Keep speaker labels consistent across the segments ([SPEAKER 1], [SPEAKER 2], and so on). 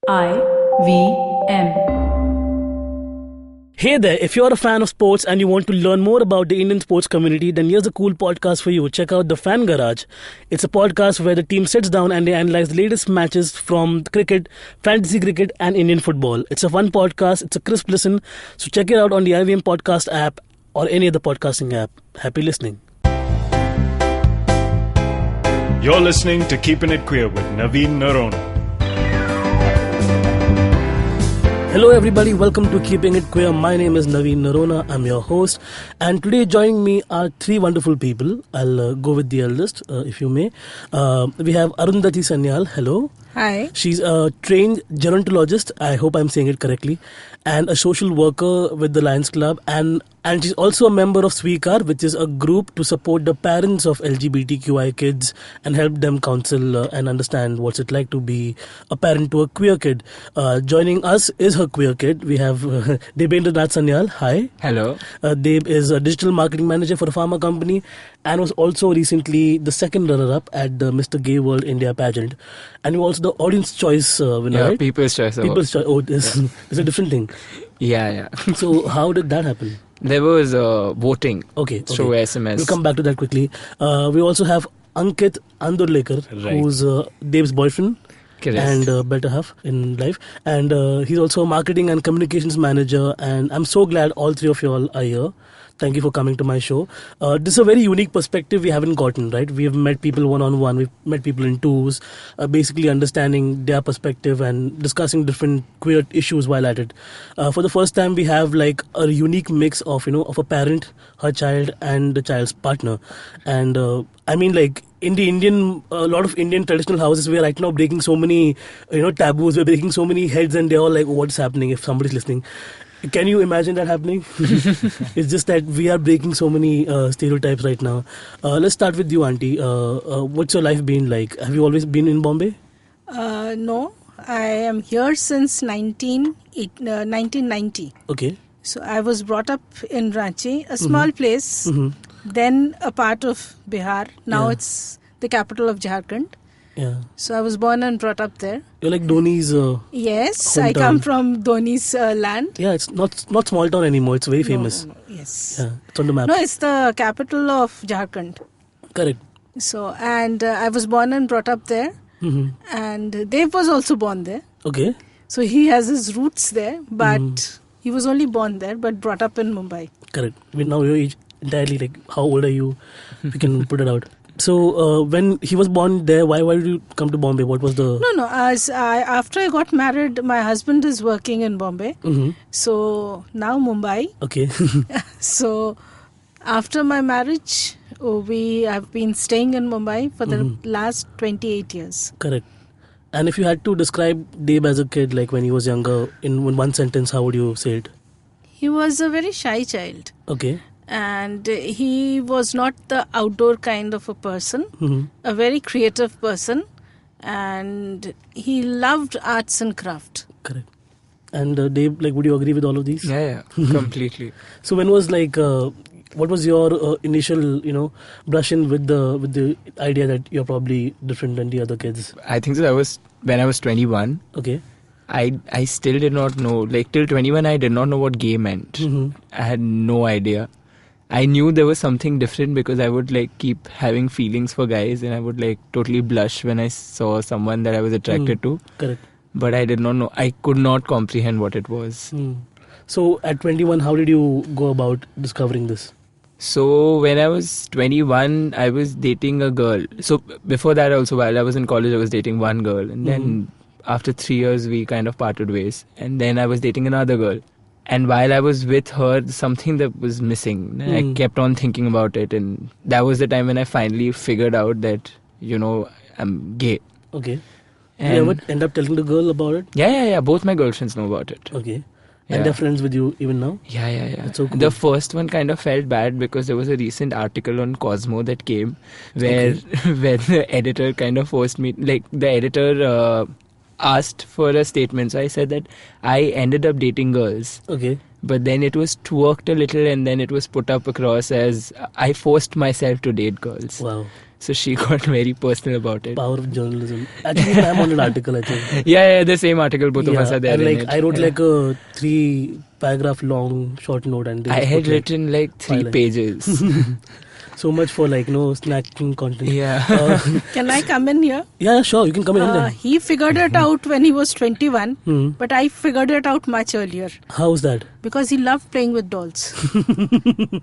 [SPEAKER 1] IVM.
[SPEAKER 2] Hey there, if you're a fan of sports and you want to learn more about the Indian sports community, then here's a cool podcast for you. Check out The Fan Garage. It's a podcast where the team sits down and they analyze the latest matches from cricket, fantasy cricket and Indian football. It's a fun podcast, it's a crisp listen, so check it out on the IVM podcast app or any other podcasting app. Happy listening.
[SPEAKER 3] You're listening to Keeping It Queer with Navin Narona.
[SPEAKER 2] Hello everybody, welcome to Keeping It Queer. My name is Navin Narona, I'm your host, and today joining me are three wonderful people. I'll go with the eldest, if you may. We have Arundhati Sanyal, hello.
[SPEAKER 4] Hi.
[SPEAKER 2] She's a trained gerontologist, I hope I'm saying it correctly, and a social worker with the Lions Club, and she's also a member of Swikar, which is a group to support the parents of LGBTQI kids and help them counsel and understand what's it like to be a parent to a queer kid. Joining us is her queer kid. We have Deb and Ankit. Hi.
[SPEAKER 5] Hello.
[SPEAKER 2] Deb is a digital marketing manager for a pharma company and was also recently the second runner-up at the Mr. Gay World India pageant. And you're also the audience choice winner, right?
[SPEAKER 5] People's Choice Award.
[SPEAKER 2] People's Choice. Oh, it's a different thing.
[SPEAKER 5] Yeah.
[SPEAKER 2] So how did that happen?
[SPEAKER 5] There was voting through SMS.
[SPEAKER 2] We'll come back to that quickly. We also have Ankit Andurlekar, who's Dev's boyfriend.
[SPEAKER 5] Correct.
[SPEAKER 2] And better half in life. And he's also a marketing and communications manager. And I'm so glad all three of you all are here. Thank you for coming to my show. This is a very unique perspective we haven't gotten, right? We have met people one-on-one, we've met people in twos, basically understanding their perspective and discussing different queer issues while at it. For the first time, we have like a unique mix of, of a parent, her child, and the child's partner. And I mean, like, in the a lot of Indian traditional houses, we are right now breaking so many, taboos, we're breaking so many heads, and they're all like, what's happening if somebody's listening? Can you imagine that happening? It's just that we are breaking so many stereotypes right now. Let's start with you, Auntie. What's your life been like? Have you always been in Bombay?
[SPEAKER 4] No, I am here since 1990.
[SPEAKER 2] Okay.
[SPEAKER 4] So I was brought up in Ranchi, a small place, then a part of Bihar. Now it's the capital of Jharkhand.
[SPEAKER 2] Yeah.
[SPEAKER 4] So I was born and brought up there.
[SPEAKER 2] You're like Dhoni's
[SPEAKER 4] Yes,
[SPEAKER 2] hometown.
[SPEAKER 4] I come from Dhoni's land.
[SPEAKER 2] Yeah, it's not small town anymore. It's very famous.
[SPEAKER 4] No, yes.
[SPEAKER 2] Yeah, it's on the map.
[SPEAKER 4] No, it's the capital of Jharkhand.
[SPEAKER 2] Correct.
[SPEAKER 4] So, and I was born and brought up there. And Dev was also born there.
[SPEAKER 2] Okay.
[SPEAKER 4] So he has his roots there, but he was only born there, but brought up in Mumbai.
[SPEAKER 2] Correct. Now your age entirely, like, how old are you? We can put it out. So when he was born there, why did you come to Bombay? What was the...
[SPEAKER 4] No. After I got married, my husband is working in Bombay. So now Mumbai.
[SPEAKER 2] Okay.
[SPEAKER 4] So after my marriage, we have been staying in Mumbai for the last 28 years.
[SPEAKER 2] Correct. And if you had to describe Deb as a kid, like when he was younger, in one sentence, how would you say it?
[SPEAKER 4] He was a very shy child.
[SPEAKER 2] Okay.
[SPEAKER 4] And he was not the outdoor kind of a person, a very creative person, and he loved arts and craft.
[SPEAKER 2] Correct. And Dave, like, would you agree with all of these?
[SPEAKER 5] Yeah, completely.
[SPEAKER 2] So when was what was your initial, brush in with the idea that you're probably different than the other kids?
[SPEAKER 5] I think that was when I was 21.
[SPEAKER 2] Okay.
[SPEAKER 5] I still did not know, like till 21 I did not know what gay meant. I had no idea. I knew there was something different because I would like keep having feelings for guys and I would like totally blush when I saw someone that I was attracted to.
[SPEAKER 2] Correct.
[SPEAKER 5] But I did not know. I could not comprehend what it was.
[SPEAKER 2] So at 21, how did you go about discovering this?
[SPEAKER 5] So when I was 21, I was dating a girl. So before that also, while I was in college, I was dating one girl. And then after 3 years, we kind of parted ways. And then I was dating another girl. And while I was with her, something that was missing. I kept on thinking about it. And that was the time when I finally figured out that, I'm gay.
[SPEAKER 2] Okay.
[SPEAKER 5] And
[SPEAKER 2] did you ever end up telling the girl about it?
[SPEAKER 5] Yeah. Both my girlfriends know about it.
[SPEAKER 2] Okay.
[SPEAKER 5] Yeah.
[SPEAKER 2] And they're friends with you even now?
[SPEAKER 5] Yeah.
[SPEAKER 2] That's so cool.
[SPEAKER 5] The first one kind of felt bad because there was a recent article on Cosmo that came where the editor kind of forced me, like the editor asked for a statement. So I said that I ended up dating girls.
[SPEAKER 2] Okay.
[SPEAKER 5] But then it was twerked a little, and then it was put up across as I forced myself to date girls.
[SPEAKER 2] Wow.
[SPEAKER 5] So she got very personal about it.
[SPEAKER 2] Power of journalism. Actually, I'm on an article, I think.
[SPEAKER 5] Yeah, the same article, both of us are there.
[SPEAKER 2] And
[SPEAKER 5] in
[SPEAKER 2] like
[SPEAKER 5] it.
[SPEAKER 2] I wrote like a 3-paragraph long short note, and they
[SPEAKER 5] I
[SPEAKER 2] just
[SPEAKER 5] had
[SPEAKER 2] put,
[SPEAKER 5] written like 3
[SPEAKER 2] highlight.
[SPEAKER 5] pages.
[SPEAKER 2] So much for like snacking content.
[SPEAKER 5] Yeah.
[SPEAKER 4] Can I come in here?
[SPEAKER 2] Yeah, sure. You can come in anytime.
[SPEAKER 4] He figured it out when he was 21, but I figured it out much earlier.
[SPEAKER 2] How's that?
[SPEAKER 4] Because he loved playing with dolls.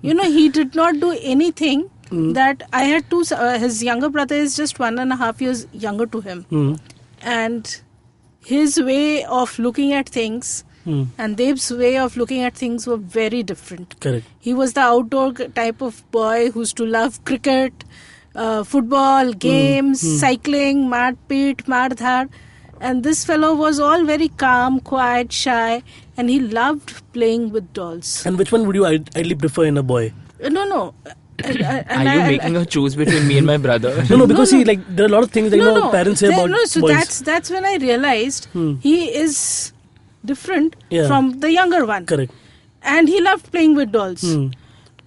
[SPEAKER 4] He did not do anything that I had to. His younger brother is just 1.5 years younger to him. And his way of looking at things and Deb's way of looking at things were very different.
[SPEAKER 2] Correct.
[SPEAKER 4] He was the outdoor type of boy who used to love cricket, football, games, cycling, mad pit, mad dhar. And this fellow was all very calm, quiet, shy, and he loved playing with dolls.
[SPEAKER 2] And which one would you ideally prefer in a boy?
[SPEAKER 4] No.
[SPEAKER 5] Are you making a choose between me and my brother?
[SPEAKER 2] No, because see, like there are a lot of things that parents say about
[SPEAKER 4] so
[SPEAKER 2] boys.
[SPEAKER 4] that's when I realized he is different from the younger one.
[SPEAKER 2] Correct.
[SPEAKER 4] And he loved playing with dolls.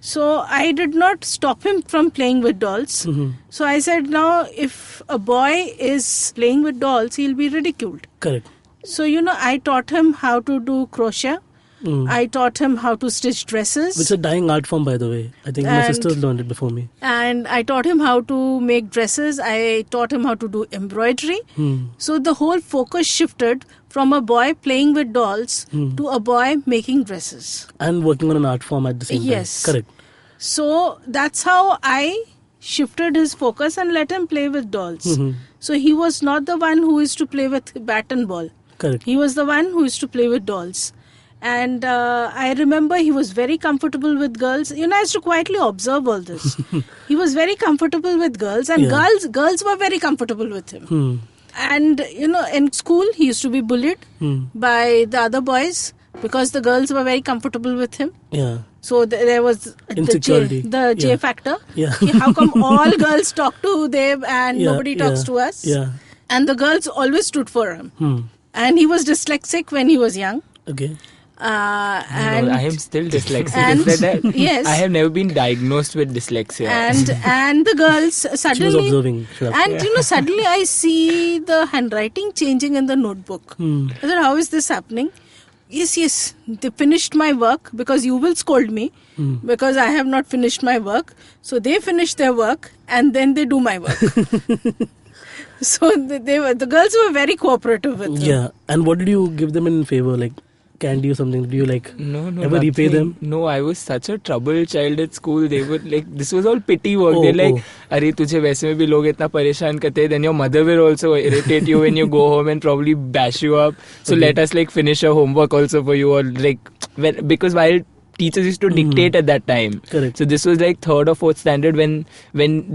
[SPEAKER 4] So I did not stop him from playing with dolls. So I said, now if a boy is playing with dolls, he'll be ridiculed.
[SPEAKER 2] Correct.
[SPEAKER 4] So, I taught him how to do crochet. I taught him how to stitch dresses.
[SPEAKER 2] Which is a dying art form, by the way. I think my sisters learned it before me.
[SPEAKER 4] And I taught him how to make dresses. I taught him how to do embroidery. So the whole focus shifted from a boy playing with dolls to a boy making dresses.
[SPEAKER 2] And working on an art form at the same time.
[SPEAKER 4] Yes.
[SPEAKER 2] Correct.
[SPEAKER 4] So that's how I shifted his focus and let him play with dolls. So he was not the one who used to play with bat and ball.
[SPEAKER 2] Correct.
[SPEAKER 4] He was the one who used to play with dolls. And I remember he was very comfortable with girls. I used to quietly observe all this. He was very comfortable with girls, and girls were very comfortable with him. And, in school, he used to be bullied by the other boys because the girls were very comfortable with him.
[SPEAKER 2] Yeah.
[SPEAKER 4] So there was
[SPEAKER 2] Insecurity.
[SPEAKER 4] the J factor.
[SPEAKER 2] Yeah.
[SPEAKER 4] How come all girls talk to them and nobody talks to us?
[SPEAKER 2] Yeah.
[SPEAKER 4] And the girls always stood for him. And he was dyslexic when he was young.
[SPEAKER 2] Okay.
[SPEAKER 4] And
[SPEAKER 5] I am still dyslexic.
[SPEAKER 4] and-
[SPEAKER 5] It's that
[SPEAKER 4] yes.
[SPEAKER 5] I have never been diagnosed with dyslexia.
[SPEAKER 4] And the girls suddenly,
[SPEAKER 2] She was observing.
[SPEAKER 4] and suddenly I see the handwriting changing in the notebook. I said, how is this happening? Yes, they finished my work because you will scold me because I have not finished my work. So they finish their work and then they do my work. So the girls were very cooperative with them.
[SPEAKER 2] Yeah. And what did you give them in favor? Like candy or something? Did you
[SPEAKER 5] No,
[SPEAKER 2] ever repay
[SPEAKER 5] nothing.
[SPEAKER 2] them?
[SPEAKER 5] No, I was such a troubled child at school. They were like, this was all pity work. They're like, "Arey, tujhe waise mein bhi log itna pareshan karte hain." Then your mother will also irritate you when you go home and probably bash you up. So let us finish your homework also for you, or because while teachers used to dictate at that time.
[SPEAKER 2] Correct.
[SPEAKER 5] So this was like 3rd or 4th standard when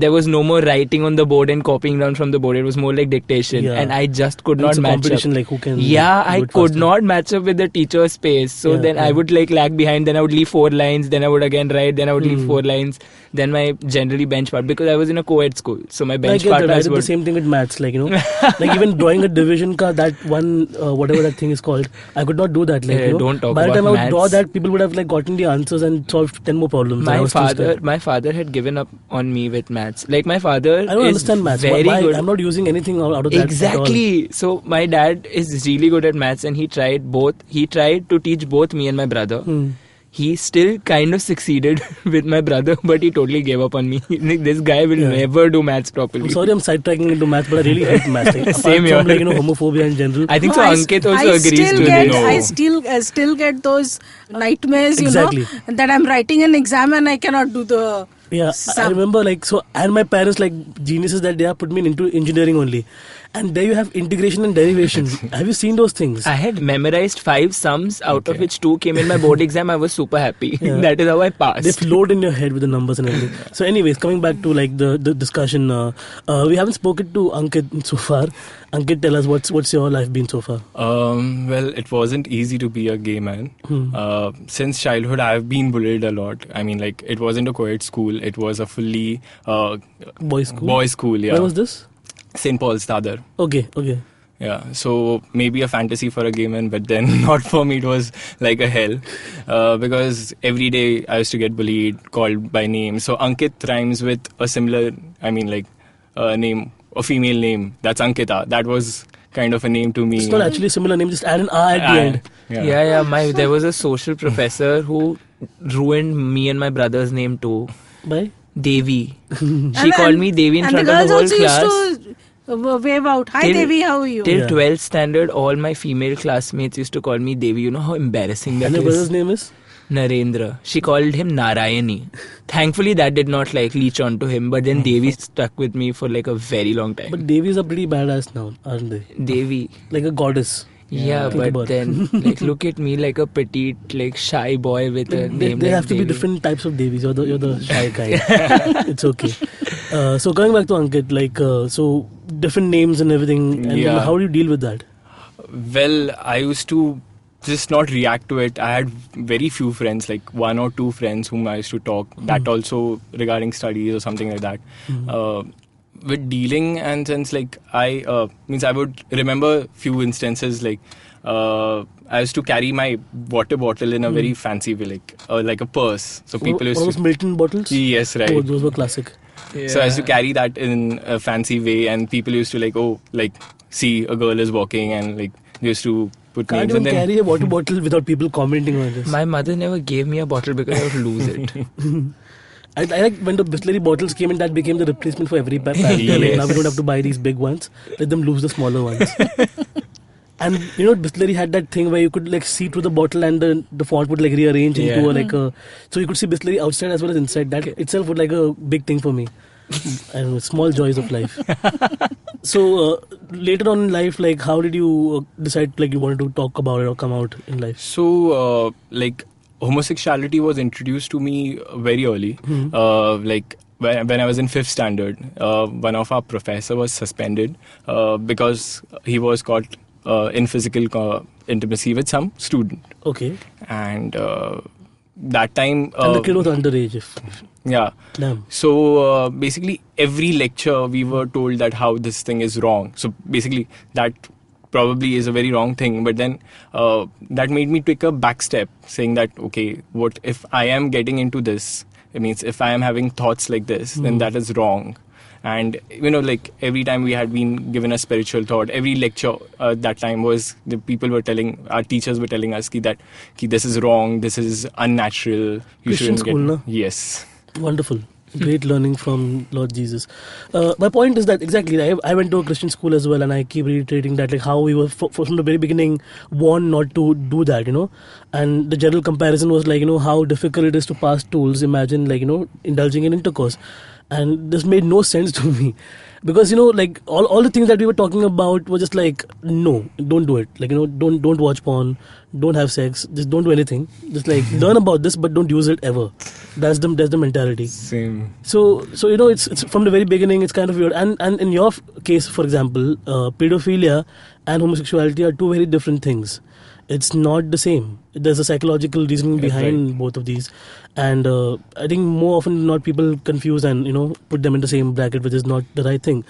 [SPEAKER 5] there was no more writing on the board and copying down from the board. It was more like dictation, and I just could not
[SPEAKER 2] it's a
[SPEAKER 5] match
[SPEAKER 2] competition,
[SPEAKER 5] up.
[SPEAKER 2] like who can
[SPEAKER 5] I
[SPEAKER 2] do it
[SPEAKER 5] could
[SPEAKER 2] faster.
[SPEAKER 5] not match up with the teacher's pace. So then I would lag behind. Then I would leave 4 lines. Then I would again write. Then I would leave 4 lines. Then my generally bench part, because I was in a co-ed school, so my bench
[SPEAKER 2] I
[SPEAKER 5] partners
[SPEAKER 2] did
[SPEAKER 5] were
[SPEAKER 2] the same thing with maths, like even drawing a division ka, that one whatever that thing is called, I could not do that.
[SPEAKER 5] don't talk
[SPEAKER 2] by the
[SPEAKER 5] about
[SPEAKER 2] time I would draw
[SPEAKER 5] maths.
[SPEAKER 2] that, people would have gotten the answers and solved 10 more problems. and I was too scared.
[SPEAKER 5] My father had given up on me with maths. Like my father,
[SPEAKER 2] I don't
[SPEAKER 5] is
[SPEAKER 2] understand maths.
[SPEAKER 5] Very
[SPEAKER 2] Why?
[SPEAKER 5] good.
[SPEAKER 2] I'm not using anything out of that. At all.
[SPEAKER 5] Exactly. So my dad is really good at maths, and he tried to teach both me and my brother. He still kind of succeeded with my brother, but he totally gave up on me. This guy will never do maths properly.
[SPEAKER 2] I'm sorry, I'm sidetracking into maths, but I really hate maths.
[SPEAKER 5] Same
[SPEAKER 2] apart
[SPEAKER 5] here.
[SPEAKER 2] from homophobia in general.
[SPEAKER 5] I think so. Ankit also agrees to this.
[SPEAKER 4] I still get those nightmares,
[SPEAKER 2] Exactly.
[SPEAKER 4] that I'm writing an exam and I cannot do the
[SPEAKER 2] Yeah, I remember and my parents geniuses that they have put me into engineering only. And there you have integration and derivation. Have you seen those things?
[SPEAKER 5] I had memorized 5 sums, out of which 2 came in my board exam. I was super happy.
[SPEAKER 2] Yeah.
[SPEAKER 5] That is how I passed.
[SPEAKER 2] They float in your head with the numbers and everything. So anyways, coming back to the discussion, we haven't spoken to Ankit so far. Ankit, tell us what's your life been so far?
[SPEAKER 1] Well, it wasn't easy to be a gay man. Since childhood, I've been bullied a lot. I mean, it wasn't a co-ed school. It was a fully
[SPEAKER 2] Boys' school?
[SPEAKER 1] boys' school, yeah.
[SPEAKER 2] Where was this?
[SPEAKER 1] St. Paul's, Dadar.
[SPEAKER 2] Okay.
[SPEAKER 1] Yeah, so maybe a fantasy for a gay man, but then not for me. It was like a hell because every day I used to get bullied, called by name. So Ankit rhymes with a similar, name, a female name. That's Ankita. That was kind of a name to me.
[SPEAKER 2] It's not actually a similar name, just add an R at the end.
[SPEAKER 5] Yeah. There was a social professor who ruined me and my brother's name too.
[SPEAKER 2] By?
[SPEAKER 5] Devi. She called me Devi in front of the whole
[SPEAKER 4] also
[SPEAKER 5] class.
[SPEAKER 4] used to wave out, "Hi Devi, how are you?"
[SPEAKER 5] Till 12th standard, all my female classmates used to call me Devi. You know how embarrassing that
[SPEAKER 2] And your brother's name is?
[SPEAKER 5] Narendra. She called him Narayani. Thankfully, that did not leech onto him. But then Devi stuck with me for a very long time.
[SPEAKER 2] But Devi is a pretty badass now, aren't they?
[SPEAKER 5] Devi.
[SPEAKER 2] Like a goddess.
[SPEAKER 5] Yeah,
[SPEAKER 2] Think
[SPEAKER 5] but then look at me like a petite, shy boy with a name.
[SPEAKER 2] There
[SPEAKER 5] like
[SPEAKER 2] have to be
[SPEAKER 5] Devi.
[SPEAKER 2] different types of Devis. You're the shy kind. It's okay. So coming back to Ankit, so different names and everything. And
[SPEAKER 1] Yeah.
[SPEAKER 2] how do you deal with that?
[SPEAKER 1] Well, I used to just not react to it. I had very few friends, like 1 or 2 friends whom I used to talk. That also regarding studies or something like that. With dealing and sense, I would remember few instances I used to carry my water bottle in a very fancy way, like a purse. So people used
[SPEAKER 2] What was
[SPEAKER 1] to.
[SPEAKER 2] Milton bottles?
[SPEAKER 1] Yes, right.
[SPEAKER 2] Oh, those were classic.
[SPEAKER 1] So I used to carry that in a fancy way, and people used to see a girl is walking, and they used to put
[SPEAKER 2] Can't
[SPEAKER 1] names.
[SPEAKER 2] even
[SPEAKER 1] And then
[SPEAKER 2] carry a water bottle without people commenting on this.
[SPEAKER 5] My mother never gave me a bottle because I would lose it.
[SPEAKER 2] I like when the Bisleri bottles came in, that became the replacement for every pack. Now we don't have to buy these big ones. Let them lose the smaller ones. And Bisleri had that thing where you could see through the bottle and the font would rearrange into so you could see Bisleri outside as well as inside. That itself was a big thing for me. I don't know, small joys of life. So later on in life, how did you decide you wanted to talk about it or come out in life?
[SPEAKER 1] So homosexuality was introduced to me very early. When I was in 5th standard, one of our professor was suspended because he was caught in physical intimacy with some student.
[SPEAKER 2] Okay.
[SPEAKER 1] And that time...
[SPEAKER 2] and the kid was underage.
[SPEAKER 1] Yeah.
[SPEAKER 2] Damn.
[SPEAKER 1] So basically every lecture we were told that how this thing is wrong. So basically that probably is a very wrong thing, but then that made me take a back step, saying that okay, what if I am getting into this? It means if I am having thoughts like this, then that is wrong. And every time we had been given a spiritual thought, every lecture that time was the people were telling, our teachers were telling us that this is wrong, this is unnatural. You
[SPEAKER 2] Christian
[SPEAKER 1] shouldn't
[SPEAKER 2] school, no?
[SPEAKER 1] Yes.
[SPEAKER 2] Wonderful. Great learning from Lord Jesus. My point is that exactly, I went to a Christian school as well, and I keep reiterating that how we were from the very beginning warned not to do that, and the general comparison was how difficult it is to pass tools. Imagine indulging in intercourse, and this made no sense to me. Because all the things that we were talking about were just no, don't do it. Don't watch porn, don't have sex, just don't do anything. Just learn about this, but don't use it ever. That's the mentality.
[SPEAKER 1] Same.
[SPEAKER 2] So it's from the very beginning. It's kind of weird. And in your case, for example, pedophilia and homosexuality are two very different things. It's not the same. There's a psychological reasoning behind both of these, and I think more often than not people confuse and put them in the same bracket, which is not the right thing.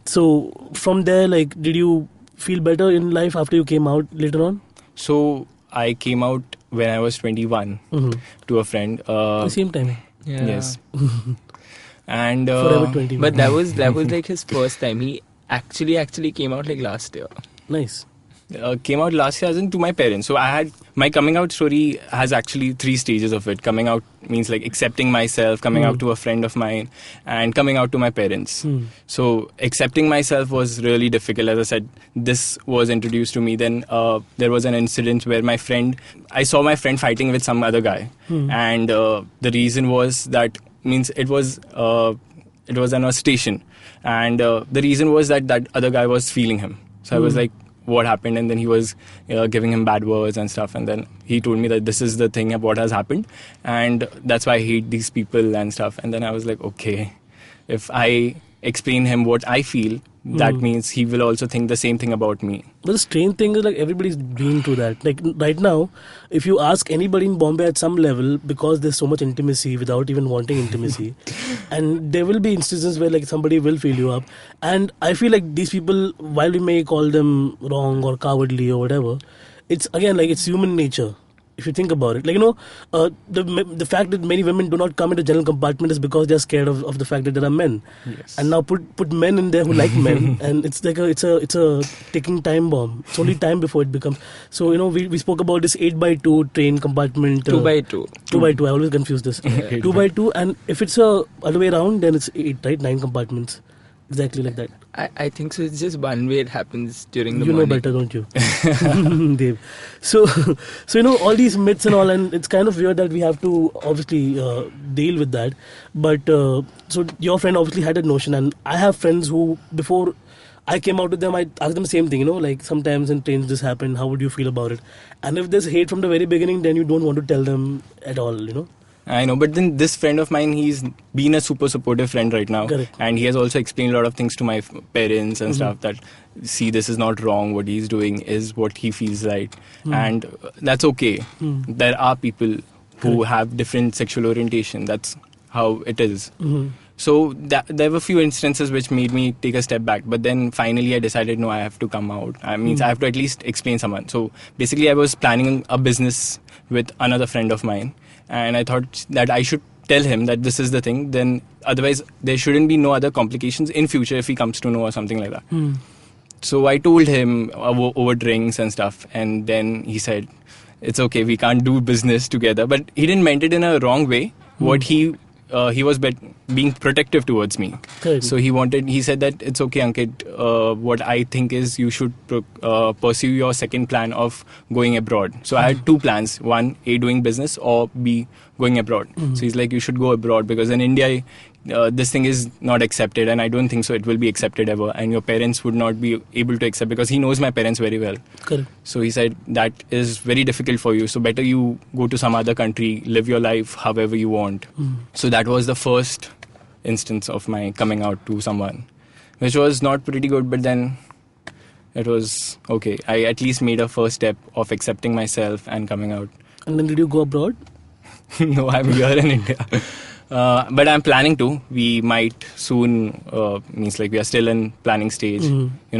[SPEAKER 2] So from there, did you feel better in life after you came out later on?
[SPEAKER 1] So I came out when I was 21 to a friend.
[SPEAKER 2] The same time.
[SPEAKER 5] Yeah.
[SPEAKER 1] Yes. And
[SPEAKER 2] Forever 21.
[SPEAKER 5] But that was his first time. He actually came out last year.
[SPEAKER 2] Nice.
[SPEAKER 1] Came out last year as in to my parents. So I had my coming out story has actually 3 stages of it. Coming out means accepting myself, coming out to a friend of mine, and coming out to my parents. So accepting myself was really difficult. As I said, this was introduced to me. Then there was an incident where I saw my friend fighting with some other guy, and the reason was that it was on a station, and the reason was that other guy was feeling him. So I was like, what happened? And then he was giving him bad words and stuff, and then he told me that this is the thing of what has happened, and that's why I hate these people and stuff. And then I was like, okay, if I explain him what I feel, that means he will also think the same thing about me.
[SPEAKER 2] But the strange thing is, like, everybody's been through that. Like, right now, if you ask anybody in Bombay at some level, because there's so much intimacy without even wanting intimacy, and there will be instances where, like, somebody will fill you up. And I feel like these people, while we may call them wrong or cowardly or whatever, it's, again, like, it's human nature. If you think about it, like, the fact that many women do not come into general compartment is because they are scared of the fact that there are men.
[SPEAKER 1] Yes.
[SPEAKER 2] And now put men in there who like men, and it's like it's a ticking time bomb. It's only time before it becomes. So we spoke about this 8x2 train compartment.
[SPEAKER 5] 2x2.
[SPEAKER 2] 2x2. I always confuse this. 2x2, and if it's other way around, then it's 8, right? 9 compartments. Exactly like that.
[SPEAKER 5] I think so. It's just one way it happens during the
[SPEAKER 2] You
[SPEAKER 5] morning.
[SPEAKER 2] know better, don't you, Dave? So all these myths and all, and it's kind of weird that we have to obviously deal with that. But so your friend obviously had a notion, and I have friends who, before I came out with them, I asked them the same thing. Like, sometimes in trains this happen. How would you feel about it? And if there's hate from the very beginning, then you don't want to tell them at all.
[SPEAKER 1] I know, but then this friend of mine, he's been a super supportive friend right now.
[SPEAKER 2] Correct.
[SPEAKER 1] And he has also explained a lot of things to my parents and stuff, that, see, this is not wrong, what he's doing is what he feels right. And that's okay. There are people who have different sexual orientation. That's how it is. So there were a few instances which made me take a step back. But then finally I decided, no, I have to come out. I have to at least explain someone. So basically I was planning a business with another friend of mine. And I thought that I should tell him that this is the thing. Then otherwise there shouldn't be no other complications in future if he comes to know or something like that. So I told him over drinks and stuff. And then he said, it's okay, we can't do business together. But he didn't meant it in a wrong way. What he was being protective towards me.
[SPEAKER 2] Correct.
[SPEAKER 1] So he said that it's okay, Ankit, what I think is you should pursue your second plan of going abroad. So I had 2 plans. One, A, doing business, or B, going abroad. So he's like, you should go abroad because in India, this thing is not accepted, and I don't think so it will be accepted ever, and your parents would not be able to accept, because he knows my parents very well.
[SPEAKER 2] Correct.
[SPEAKER 1] So he said that is very difficult for you, so better you go to some other country, live your life however you want. So that was the first instance of my coming out to someone, which was not pretty good, but then it was okay. I at least made a first step of accepting myself and coming out.
[SPEAKER 2] And then did you go abroad?
[SPEAKER 1] No, I'm here in India. But I'm planning to. We might soon, means like we are still in planning stage,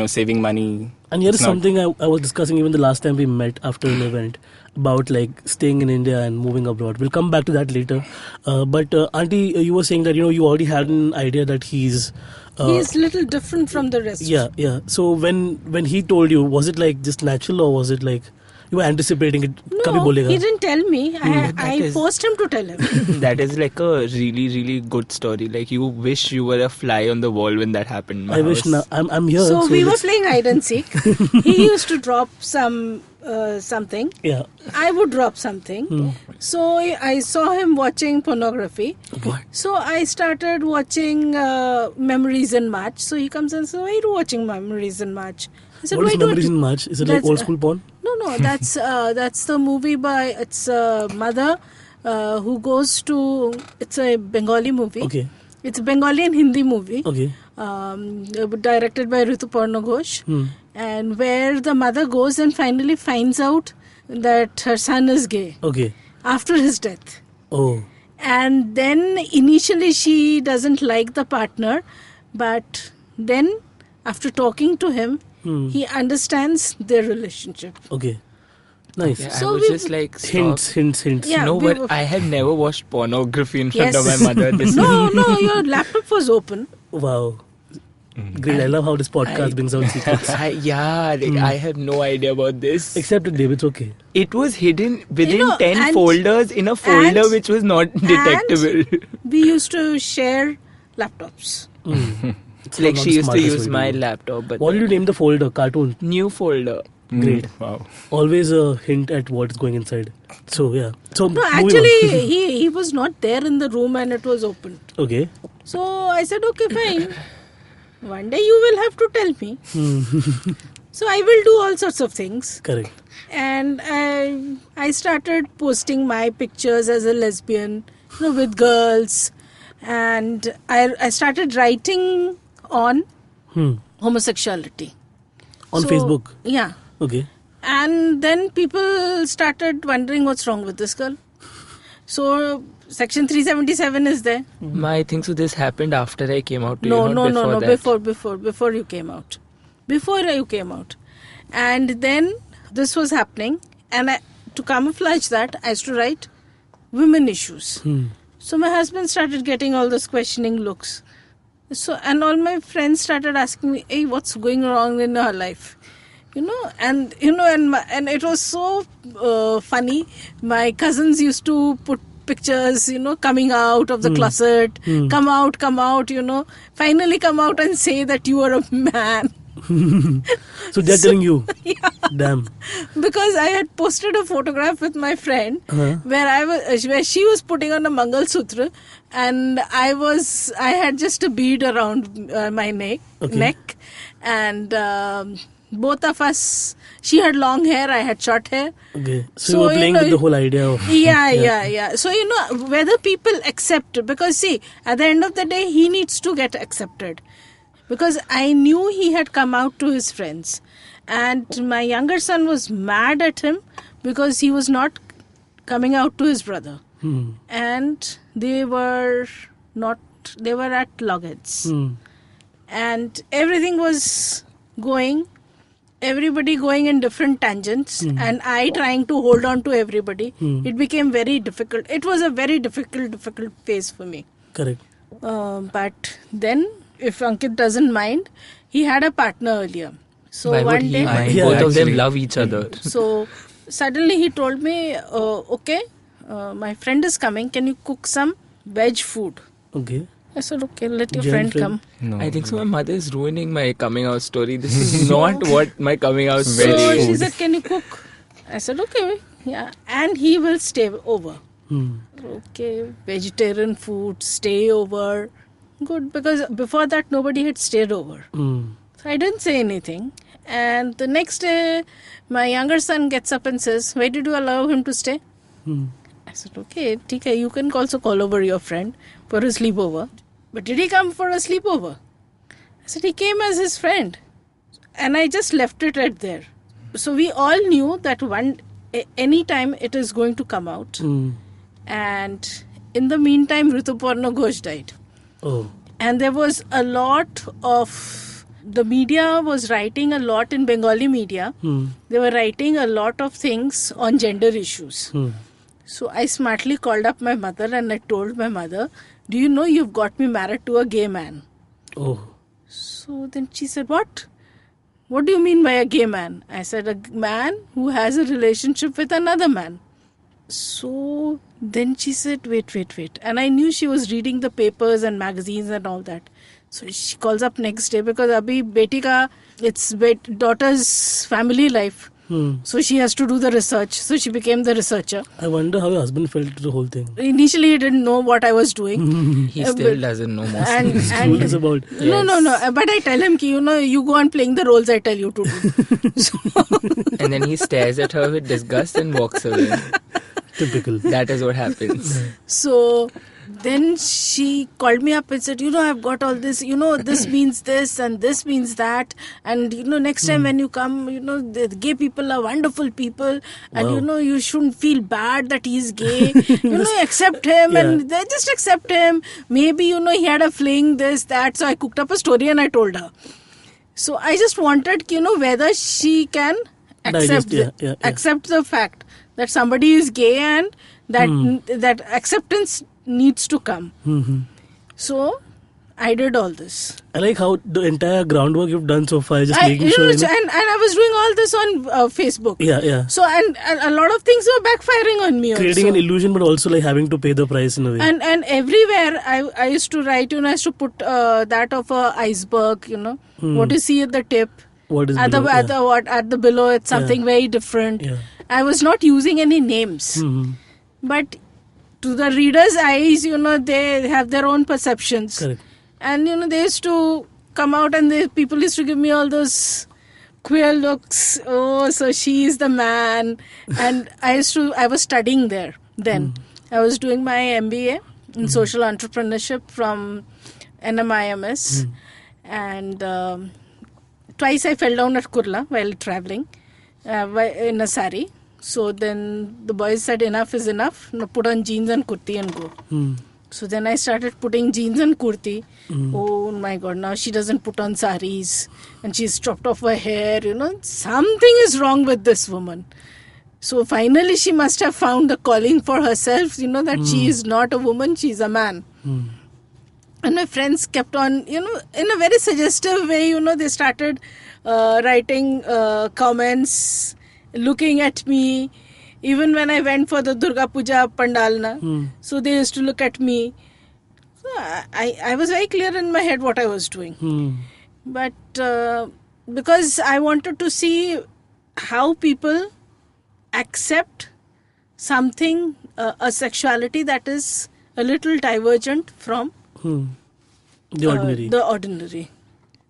[SPEAKER 1] saving money.
[SPEAKER 2] And here is something I was discussing even the last time we met after an event about, like, staying in India and moving abroad. We'll come back to that later. But Auntie, you were saying that, you already had an idea that he's
[SPEAKER 4] a little different from the rest.
[SPEAKER 2] Yeah. So when he told you, was it like just natural, or was it like you were anticipating it?
[SPEAKER 4] No, he didn't tell me. I forced him to tell him.
[SPEAKER 5] That is like a really, really good story. Like, you wish you were a fly on the wall when that happened.
[SPEAKER 2] I wish now. I'm here.
[SPEAKER 4] So we were playing hide and seek. He used to drop something.
[SPEAKER 2] Yeah.
[SPEAKER 4] I would drop something. So I saw him watching pornography.
[SPEAKER 2] What?
[SPEAKER 4] So I started watching Memories in March. So he comes and says, why are you watching Memories in March? I said,
[SPEAKER 2] What is Memories in March? Is it like old school porn?
[SPEAKER 4] No, that's the movie by, it's a mother who goes to, it's a Bengali movie.
[SPEAKER 2] Okay.
[SPEAKER 4] It's a Bengali and Hindi movie.
[SPEAKER 2] Okay.
[SPEAKER 4] Directed by Rituparna Ghosh. And where the mother goes and finally finds out that her son is gay.
[SPEAKER 2] Okay.
[SPEAKER 4] After his death.
[SPEAKER 2] Oh.
[SPEAKER 4] And then initially she doesn't like the partner, but then after talking to him, he understands their relationship.
[SPEAKER 2] Okay. Nice.
[SPEAKER 5] Yeah,
[SPEAKER 4] So
[SPEAKER 5] I was
[SPEAKER 4] we-
[SPEAKER 5] just like, stop.
[SPEAKER 2] Hints.
[SPEAKER 4] Yeah,
[SPEAKER 5] No,
[SPEAKER 4] we
[SPEAKER 5] but
[SPEAKER 4] were-
[SPEAKER 5] I had never watched pornography in front
[SPEAKER 4] Yes.
[SPEAKER 5] of my mother. This
[SPEAKER 4] No, your laptop was open.
[SPEAKER 2] Wow. Great. I love how this podcast brings out secrets.
[SPEAKER 5] I had no idea about this.
[SPEAKER 2] Except with Dave, it's okay.
[SPEAKER 5] It was hidden within
[SPEAKER 4] You know,
[SPEAKER 5] 10
[SPEAKER 4] and-
[SPEAKER 5] folders in a folder
[SPEAKER 4] and-
[SPEAKER 5] which was not detectable.
[SPEAKER 4] We used to share laptops.
[SPEAKER 2] It's
[SPEAKER 5] Like,
[SPEAKER 2] not
[SPEAKER 5] she
[SPEAKER 2] the
[SPEAKER 5] used to
[SPEAKER 2] smartest
[SPEAKER 5] use
[SPEAKER 2] way
[SPEAKER 5] my
[SPEAKER 2] do it.
[SPEAKER 5] laptop. But
[SPEAKER 2] What did you name the folder? Cartoon.
[SPEAKER 5] New folder.
[SPEAKER 2] Great.
[SPEAKER 1] Wow.
[SPEAKER 2] Always a hint at what's going inside. So, yeah. So,
[SPEAKER 4] No,
[SPEAKER 2] moving on.
[SPEAKER 4] actually, he was not there in the room and it was open.
[SPEAKER 2] Okay.
[SPEAKER 4] So I said, okay, fine. One day you will have to tell me. So I will do all sorts of things.
[SPEAKER 2] Correct.
[SPEAKER 4] And I started posting my pictures as a lesbian, with girls. And I started writing on homosexuality.
[SPEAKER 2] On Facebook?
[SPEAKER 4] Yeah.
[SPEAKER 2] Okay.
[SPEAKER 4] And then people started wondering what's wrong with this girl. So Section 377 is there.
[SPEAKER 5] I think so. This happened after I came out to
[SPEAKER 4] No,
[SPEAKER 5] you. Not before that.
[SPEAKER 4] Before you came out. Before you came out. And then this was happening. And to camouflage that, I used to write women issues. So my husband started getting all those questioning looks. So, and all my friends started asking me, hey, what's going wrong in her life? And it was so funny. My cousins used to put pictures, coming out of the closet, come out, finally come out and say that you are a man.
[SPEAKER 2] So they're telling you?
[SPEAKER 4] Yeah.
[SPEAKER 2] Damn.
[SPEAKER 4] Because I had posted a photograph with my friend where she was putting on a Mangal Sutra and I had just a bead around my neck and both of us, she had long hair, I had short hair.
[SPEAKER 2] Okay. So you were playing with the whole idea of...
[SPEAKER 4] Yeah. So, whether people accept it, because see, at the end of the day, he needs to get accepted. Because I knew he had come out to his friends. And my younger son was mad at him because he was not coming out to his brother. And they were at loggerheads. And everything was going... Everybody going in different tangents and I trying to hold on to everybody. It became very difficult. It was a very difficult phase for me.
[SPEAKER 2] Correct.
[SPEAKER 4] But then, if Ankit doesn't mind, he had a partner earlier. So
[SPEAKER 5] Why would
[SPEAKER 4] one
[SPEAKER 5] he
[SPEAKER 4] day...
[SPEAKER 5] mind? Both of them love each other.
[SPEAKER 4] So suddenly he told me, okay, my friend is coming. Can you cook some veg food?
[SPEAKER 2] Okay.
[SPEAKER 4] I said, okay, let your friend come.
[SPEAKER 1] No,
[SPEAKER 5] I think so. My mother is ruining my coming out story. This is not what my coming out story
[SPEAKER 4] So
[SPEAKER 5] is.
[SPEAKER 4] she said, can you cook? I said, okay. Yeah. And he will stay over. Okay, vegetarian food, stay over. Good, because before that nobody had stayed over. So I didn't say anything. And the next day, my younger son gets up and says, why did you allow him to stay? I said, okay, TK, you can also call over your friend for a sleepover. But did he come for a sleepover? I said, he came as his friend. And I just left it right there. So we all knew that any time it is going to come out. And in the meantime, Rituparna Ghosh died.
[SPEAKER 2] Oh.
[SPEAKER 4] And there was a lot of... The media was writing a lot in Bengali media. They were writing a lot of things on gender issues. So I smartly called up my mother and I told my mother, do you know you've got me married to a gay man?
[SPEAKER 2] Oh.
[SPEAKER 4] So then she said, what? What do you mean by a gay man? I said, a man who has a relationship with another man. So then she said, wait. And I knew she was reading the papers and magazines and all that. So she calls up next day because abhi beti ka, it's daughter's family life. So she has to do the research. So she became the researcher.
[SPEAKER 2] I wonder how your husband felt to the whole thing.
[SPEAKER 4] Initially, he didn't know what I was doing.
[SPEAKER 5] He still doesn't know most
[SPEAKER 4] and,
[SPEAKER 5] things.
[SPEAKER 4] and
[SPEAKER 2] It's about...
[SPEAKER 4] No. But I tell him, you go on playing the roles I tell you to do. So,
[SPEAKER 5] And then he stares at her with disgust and walks away.
[SPEAKER 2] Typical.
[SPEAKER 5] That is what happens.
[SPEAKER 4] So then she called me up and said, I've got all this, this means this and this means that. And, next time when you come, the gay people are wonderful people. And, you shouldn't feel bad that he's gay. Accept him and they just accept him. Maybe, he had a fling, this, that. So I cooked up a story and I told her. So I just wanted, whether she can accept accept the fact that somebody is gay and that acceptance needs to come. So I did all this.
[SPEAKER 2] I like how the entire groundwork you've done so far, just making
[SPEAKER 4] sure.
[SPEAKER 2] sure.
[SPEAKER 4] And I was doing all this on Facebook.
[SPEAKER 2] Yeah.
[SPEAKER 4] So and a lot of things were backfiring on me.
[SPEAKER 2] Creating
[SPEAKER 4] also.
[SPEAKER 2] an illusion, but also like having to pay the price in a way.
[SPEAKER 4] And everywhere I used to write, I used to put that of a iceberg. What you see at the tip.
[SPEAKER 2] What is
[SPEAKER 4] at the below? It's something very different.
[SPEAKER 2] Yeah.
[SPEAKER 4] I was not using any names, but to the reader's eyes, they have their own perceptions.
[SPEAKER 2] Correct.
[SPEAKER 4] And they used to come out and people used to give me all those queer looks. Oh, so she is the man. And I was studying there then. I was doing my MBA in social entrepreneurship from NMIMS. And twice I fell down at Kurla while traveling in a sari. So then the boys said, enough is enough. Now put on jeans and kurti and go. So then I started putting jeans and kurti. Oh my God, now she doesn't put on saris and she's chopped off her hair. Something is wrong with this woman. So finally she must have found a calling for herself, that she is not a woman, she's a man. And my friends kept on, in a very suggestive way, they started writing comments, looking at me. Even when I went for the Durga Puja Pandalna, so they used to look at me. So I was very clear in my head what I was doing. But because I wanted to see how people accept something, a sexuality that is a little divergent from
[SPEAKER 2] the
[SPEAKER 4] ordinary.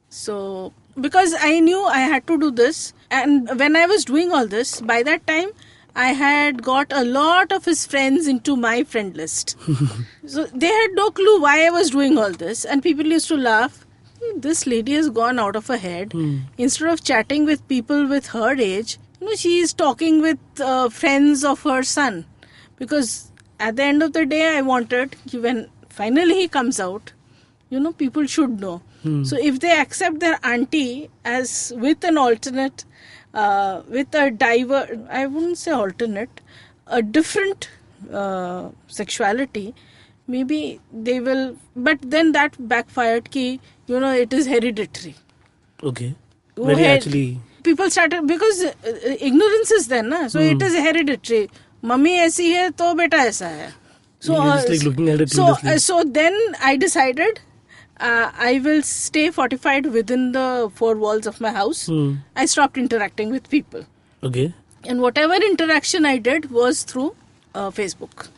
[SPEAKER 4] So, because I knew I had to do this, and when I was doing all this, by that time, I had got a lot of his friends into my friend list. So they had no clue why I was doing all this, and people used to laugh. This lady has gone out of her head. Instead of chatting with people with her age, she is talking with friends of her son. Because at the end of the day, I wanted, when finally he comes out, people should know. So if they accept their auntie as with an alternate, with a I wouldn't say alternate, a different sexuality, maybe they will, but then that backfired ki, it is hereditary.
[SPEAKER 2] Okay. Very actually.
[SPEAKER 4] People started, because ignorance is there, na? So it is hereditary. Mummy aisi hai, to beta aisa hai. So,
[SPEAKER 2] like looking at it
[SPEAKER 4] so then I decided I will stay fortified within the four walls of my house. I stopped interacting with people.
[SPEAKER 2] Okay.
[SPEAKER 4] And whatever interaction I did was through Facebook.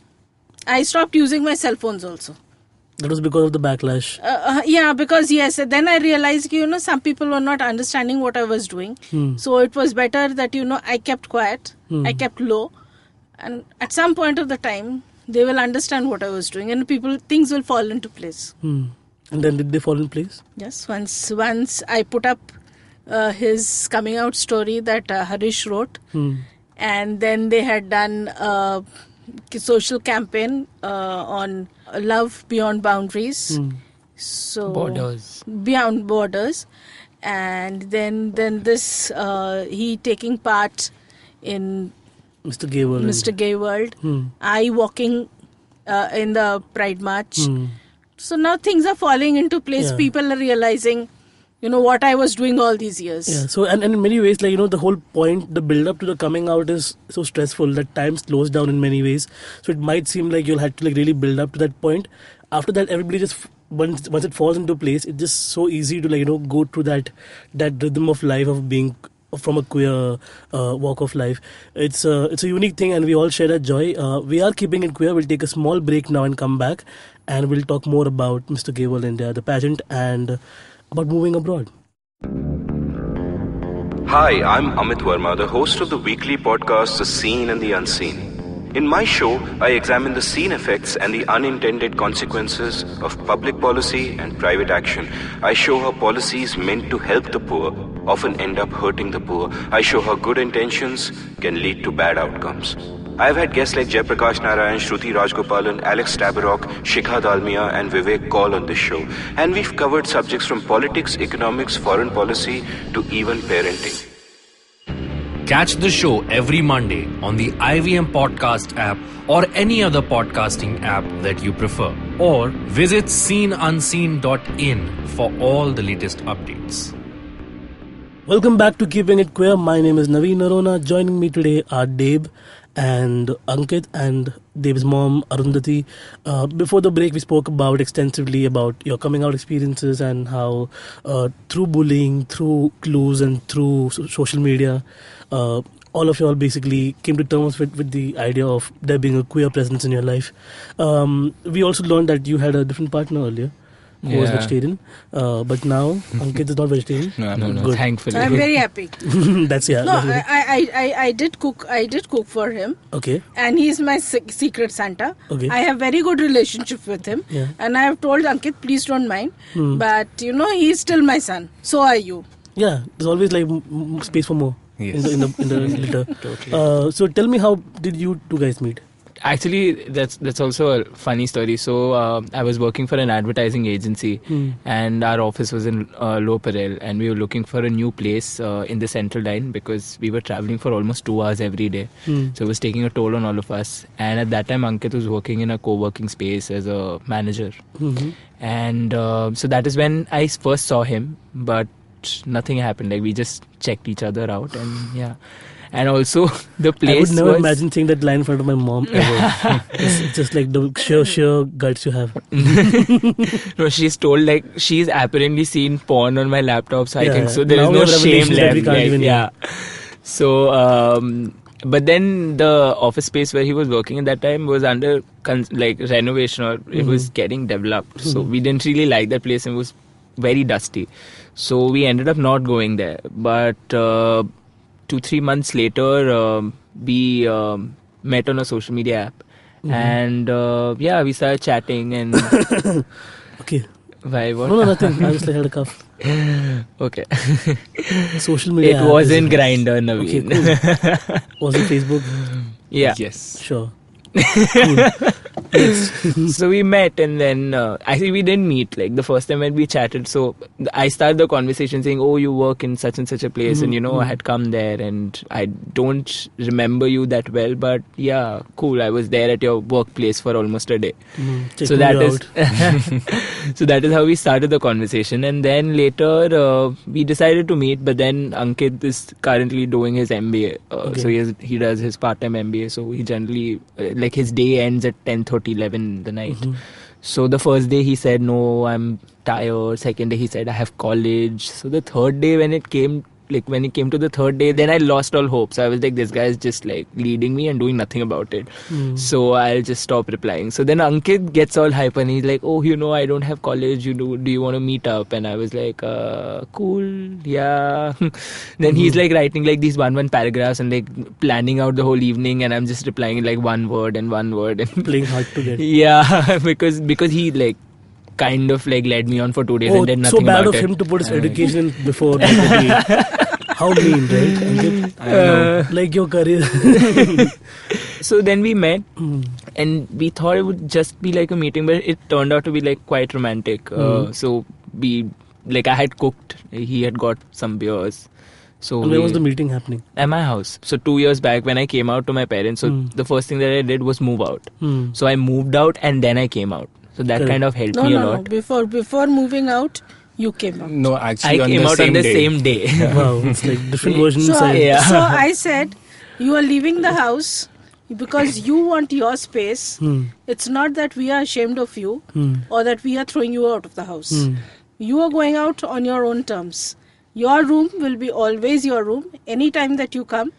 [SPEAKER 4] I stopped using my cell phones also.
[SPEAKER 2] That was because of the backlash.
[SPEAKER 4] Yeah, because yes, then I realized, some people were not understanding what I was doing. So it was better that, I kept quiet, I kept low. And at some point of the time, they will understand what I was doing and things will fall into place.
[SPEAKER 2] And then did they fall in place?
[SPEAKER 4] Yes, once I put up his coming out story that Harish wrote, and then they had done a social campaign on love beyond boundaries. So
[SPEAKER 5] Borders.
[SPEAKER 4] Beyond borders. And then this, he taking part in
[SPEAKER 2] Mr. Gay World.
[SPEAKER 4] Mr. Gay World. I walking in the Pride March. So now things are falling into place.
[SPEAKER 2] Yeah.
[SPEAKER 4] People are realizing, what I was doing all these years.
[SPEAKER 2] Yeah. So and in many ways, like the whole point, the build up to the coming out is so stressful that time slows down in many ways. So it might seem like you'll have to really build up to that point. After that, everybody just once it falls into place, it's just so easy to go through that rhythm of life of being from a queer walk of life. It's a unique thing, and we all share that joy. We are keeping it queer. We'll take a small break now and come back, and we'll talk more about Mr. Gay World India, the pageant, and about moving abroad.
[SPEAKER 6] Hi, I'm Amit Verma, the host of the weekly podcast The Seen and the Unseen. In my show, I examine the seen effects and the unintended consequences of public policy and private action. I show how policies meant to help the poor often end up hurting the poor. I show how good intentions can lead to bad outcomes. I've had guests like Jayaprakash Narayan, Shruti Rajgopalan, Alex Tabarrok, Shikha Dalmia and Vivek Kaul on this show. And we've covered subjects from politics, economics, foreign policy to even parenting.
[SPEAKER 7] Catch the show every Monday on the IVM Podcast app or any other podcasting app that you prefer. Or visit seenunseen.in for all the latest updates.
[SPEAKER 2] Welcome back to Keeping It Queer. My name is Navin Arona. Joining me today are Deb and Ankit and Deb's mom, Arundhati. Before the break, we spoke extensively about your coming out experiences and how through bullying, through clues and through social media, all of you all basically came to terms with the idea of there being a queer presence in your life. We also learned that you had a different partner earlier. who was
[SPEAKER 5] Yeah.
[SPEAKER 2] vegetarian. But now Ankit is not vegetarian.
[SPEAKER 5] No,
[SPEAKER 2] Good.
[SPEAKER 5] thankfully.
[SPEAKER 4] I'm very happy.
[SPEAKER 2] That's yeah.
[SPEAKER 4] No,
[SPEAKER 2] that's very-
[SPEAKER 4] I did cook. I did cook for him,
[SPEAKER 2] okay.
[SPEAKER 4] and he's my secret Santa.
[SPEAKER 2] Okay.
[SPEAKER 4] I have very good relationship with him,
[SPEAKER 2] Yeah.
[SPEAKER 4] and I have told Ankit, please don't mind, but he's still my son. So are you.
[SPEAKER 2] Yeah, there's always like space for more
[SPEAKER 1] Yes.
[SPEAKER 2] in the litter.
[SPEAKER 5] Totally.
[SPEAKER 2] So tell me, how did you two guys meet?
[SPEAKER 5] Actually, that's also a funny story. So I was working for an advertising agency, and our office was in Low Parel, and we were looking for a new place in the Central Line because we were traveling for almost 2 hours every day. So it was taking a toll on all of us. And at that time, Ankit was working in a co-working space as a manager. And so that is when I first saw him, but nothing happened. Like, we just checked each other out, and yeah. And also the place
[SPEAKER 2] I would never
[SPEAKER 5] was...
[SPEAKER 2] imagine saying that line in front of my mom ever. It's just like the sheer guts you have.
[SPEAKER 5] No, she's told, like, she's apparently seen porn on my laptop, so I
[SPEAKER 2] Yeah,
[SPEAKER 5] think so there
[SPEAKER 2] now
[SPEAKER 5] is
[SPEAKER 2] we
[SPEAKER 5] no
[SPEAKER 2] have
[SPEAKER 5] shame
[SPEAKER 2] revelations that
[SPEAKER 5] left.
[SPEAKER 2] we can't
[SPEAKER 5] like,
[SPEAKER 2] even
[SPEAKER 5] yeah. So, but then the office space where he was working at that time was under renovation, or it was getting developed. So we didn't really like that place, and it was very dusty. So we ended up not going there. But 2-3 months later, we met on a social media app, and yeah, we started chatting. And
[SPEAKER 2] Okay.
[SPEAKER 5] why? What?
[SPEAKER 2] No, nothing. I just like had a cough.
[SPEAKER 5] Okay.
[SPEAKER 2] Social media.
[SPEAKER 5] It
[SPEAKER 2] app
[SPEAKER 5] was
[SPEAKER 2] is-
[SPEAKER 5] in Grindr,
[SPEAKER 2] Okay,
[SPEAKER 5] Naveen.
[SPEAKER 2] cool. Was it Facebook?
[SPEAKER 5] Yeah.
[SPEAKER 1] Yes.
[SPEAKER 2] Sure.
[SPEAKER 5] So we met, and then actually we didn't meet. Like, the first time when we chatted, so I started the conversation saying, "Oh, you work in such and such a place," and I had come there, and I don't remember you that well, but yeah, cool. I was there at your workplace for almost a day.
[SPEAKER 2] Check
[SPEAKER 5] So
[SPEAKER 2] me
[SPEAKER 5] that
[SPEAKER 2] out.
[SPEAKER 5] is so that is how we started the conversation, and then later we decided to meet. But then Ankit is currently doing his MBA, so he does his part-time MBA. So he generally like his day ends at 10:30, 11 in the night. So the first day he said, "No, I'm tired." Second day he said, "I have college." So the third day when it came to the third day, then I lost all hope. So I was like, this guy is just like leading me and doing nothing about it. So I'll just stop replying. So then Ankit gets all hype and he's like, "Oh, I don't have college. Do you want to meet up?" And I was like, cool, yeah. Then he's like writing like these one paragraphs and like planning out the whole evening, and I'm just replying in like one word and
[SPEAKER 2] Playing hard to get.
[SPEAKER 5] yeah, because he like kind of like led me on for 2 days and did nothing
[SPEAKER 2] so bad
[SPEAKER 5] about
[SPEAKER 2] of
[SPEAKER 5] it.
[SPEAKER 2] him to put his education before like, the date. How mean, right? Ankit? Like your career.
[SPEAKER 5] So then we met, and we thought it would just be like a meeting, but it turned out to be like quite romantic. So we, like, I had cooked, he had got some beers. So
[SPEAKER 2] And where was the meeting happening?
[SPEAKER 5] At my house. So 2 years back when I came out to my parents, so the first thing that I did was move out. So I moved out and then I came out. So that
[SPEAKER 2] Correct.
[SPEAKER 5] kind of helped
[SPEAKER 4] No,
[SPEAKER 5] me a
[SPEAKER 4] no,
[SPEAKER 5] lot.
[SPEAKER 4] no. Before moving out, you came out.
[SPEAKER 1] No, actually,
[SPEAKER 5] I
[SPEAKER 1] on
[SPEAKER 5] came
[SPEAKER 1] the
[SPEAKER 5] out
[SPEAKER 1] same
[SPEAKER 5] on the
[SPEAKER 1] day.
[SPEAKER 5] same day.
[SPEAKER 2] Wow, it's like different versions.
[SPEAKER 4] So,
[SPEAKER 5] Yeah.
[SPEAKER 4] so I said, you are leaving the house because you want your space. It's not that we are ashamed of you or that we are throwing you out of the house. You are going out on your own terms. Your room will be always your room. Anytime that you come,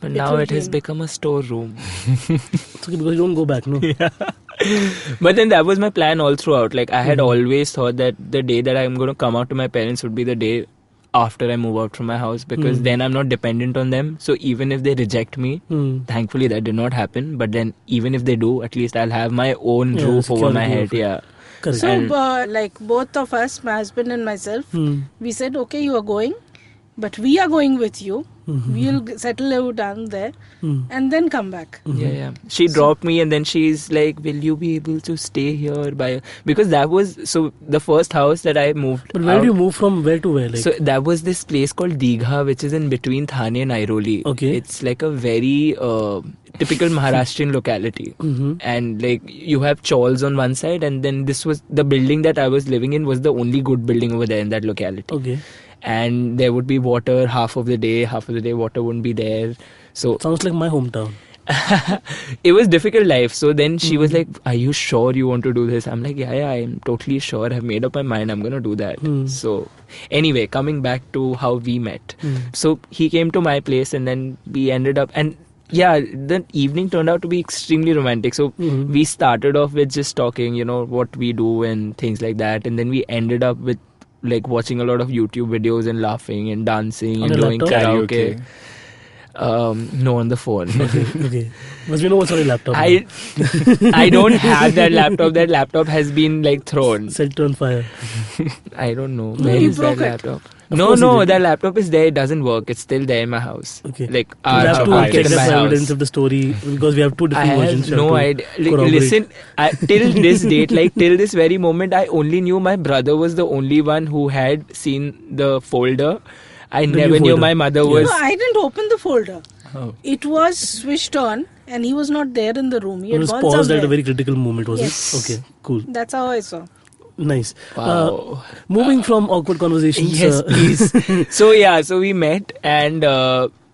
[SPEAKER 5] But
[SPEAKER 4] It
[SPEAKER 5] now
[SPEAKER 4] will
[SPEAKER 5] it has
[SPEAKER 4] be-
[SPEAKER 5] become a storeroom.
[SPEAKER 2] It's okay because you don't go back, no?
[SPEAKER 5] But then that was my plan all throughout. Like, I had always thought that the day that I'm going to come out to my parents would be the day after I move out from my house, because then I'm not dependent on them. So even if they reject me, thankfully that did not happen. But then even if they do, at least I'll have my own
[SPEAKER 2] Yeah,
[SPEAKER 5] roof over my
[SPEAKER 2] security
[SPEAKER 5] head.
[SPEAKER 2] of it.
[SPEAKER 5] Yeah.
[SPEAKER 2] Correct.
[SPEAKER 4] so
[SPEAKER 5] And-
[SPEAKER 4] like both of us, my husband and myself, we said, okay, you are going, but we are going with you. We'll settle you down there and then come back.
[SPEAKER 5] Yeah. She dropped me, and then she's like, "Will you be able to stay here?" Because that was the first house that I moved.
[SPEAKER 2] But where
[SPEAKER 5] out.
[SPEAKER 2] do you move from where to where? Like,
[SPEAKER 5] So that was this place called Digha, which is in between Thane and Airoli.
[SPEAKER 2] Okay.
[SPEAKER 5] It's like a very typical Maharashtrian locality. And like you have chawls on one side, and then this was the building that I was living in was the only good building over there in that locality.
[SPEAKER 2] okay.
[SPEAKER 5] And there would be water half of the day water wouldn't be there. So
[SPEAKER 2] Sounds like my hometown.
[SPEAKER 5] it was difficult life. So then she was like, "Are you sure you want to do this?" I'm like, yeah, I'm totally sure. I've made up my mind. I'm gonna do that. So anyway, coming back to how we met. So he came to my place, and then we ended up, and Yeah, the evening turned out to be extremely romantic. So we started off with just talking, what we do and things like that. And then we ended up with like watching a lot of YouTube videos and laughing and dancing
[SPEAKER 2] On
[SPEAKER 5] and
[SPEAKER 2] your
[SPEAKER 5] doing
[SPEAKER 2] laptop?
[SPEAKER 5] karaoke. No, on the phone.
[SPEAKER 2] Okay. Must be know what's on your laptop.
[SPEAKER 5] I don't have that laptop. That laptop has been like thrown.
[SPEAKER 2] Set on fire.
[SPEAKER 5] I don't know.
[SPEAKER 4] No,
[SPEAKER 5] Where
[SPEAKER 4] you
[SPEAKER 5] is that
[SPEAKER 4] broke it.
[SPEAKER 5] laptop?
[SPEAKER 2] Of
[SPEAKER 5] No,
[SPEAKER 2] course you did.
[SPEAKER 5] that laptop is there. It doesn't work. It's still there in my house.
[SPEAKER 2] Okay.
[SPEAKER 5] Like,
[SPEAKER 2] We
[SPEAKER 5] our
[SPEAKER 2] have to
[SPEAKER 5] apartment
[SPEAKER 2] check
[SPEAKER 5] in
[SPEAKER 2] the
[SPEAKER 5] my
[SPEAKER 2] evidence
[SPEAKER 5] house.
[SPEAKER 2] of the story because we have two
[SPEAKER 5] I
[SPEAKER 2] different versions.
[SPEAKER 5] have
[SPEAKER 2] you
[SPEAKER 5] no
[SPEAKER 2] to
[SPEAKER 5] idea.
[SPEAKER 2] corroborate.
[SPEAKER 5] Listen, till this date, like till this very moment, I only knew my brother was the only one who had seen the folder. I
[SPEAKER 2] The
[SPEAKER 5] never
[SPEAKER 2] new
[SPEAKER 5] knew
[SPEAKER 2] folder.
[SPEAKER 5] my mother
[SPEAKER 2] Yeah.
[SPEAKER 5] was.
[SPEAKER 4] No, I didn't open the folder.
[SPEAKER 1] Oh.
[SPEAKER 4] It was switched on and he was not there in the room. He
[SPEAKER 2] It
[SPEAKER 4] had
[SPEAKER 2] was
[SPEAKER 4] gone
[SPEAKER 2] paused
[SPEAKER 4] somewhere.
[SPEAKER 2] at a very critical moment, was
[SPEAKER 4] Yes.
[SPEAKER 2] it? Okay, cool.
[SPEAKER 4] That's how I saw.
[SPEAKER 2] Nice.
[SPEAKER 5] Wow.
[SPEAKER 2] Moving from awkward conversations.
[SPEAKER 5] Yes, please. So we met, and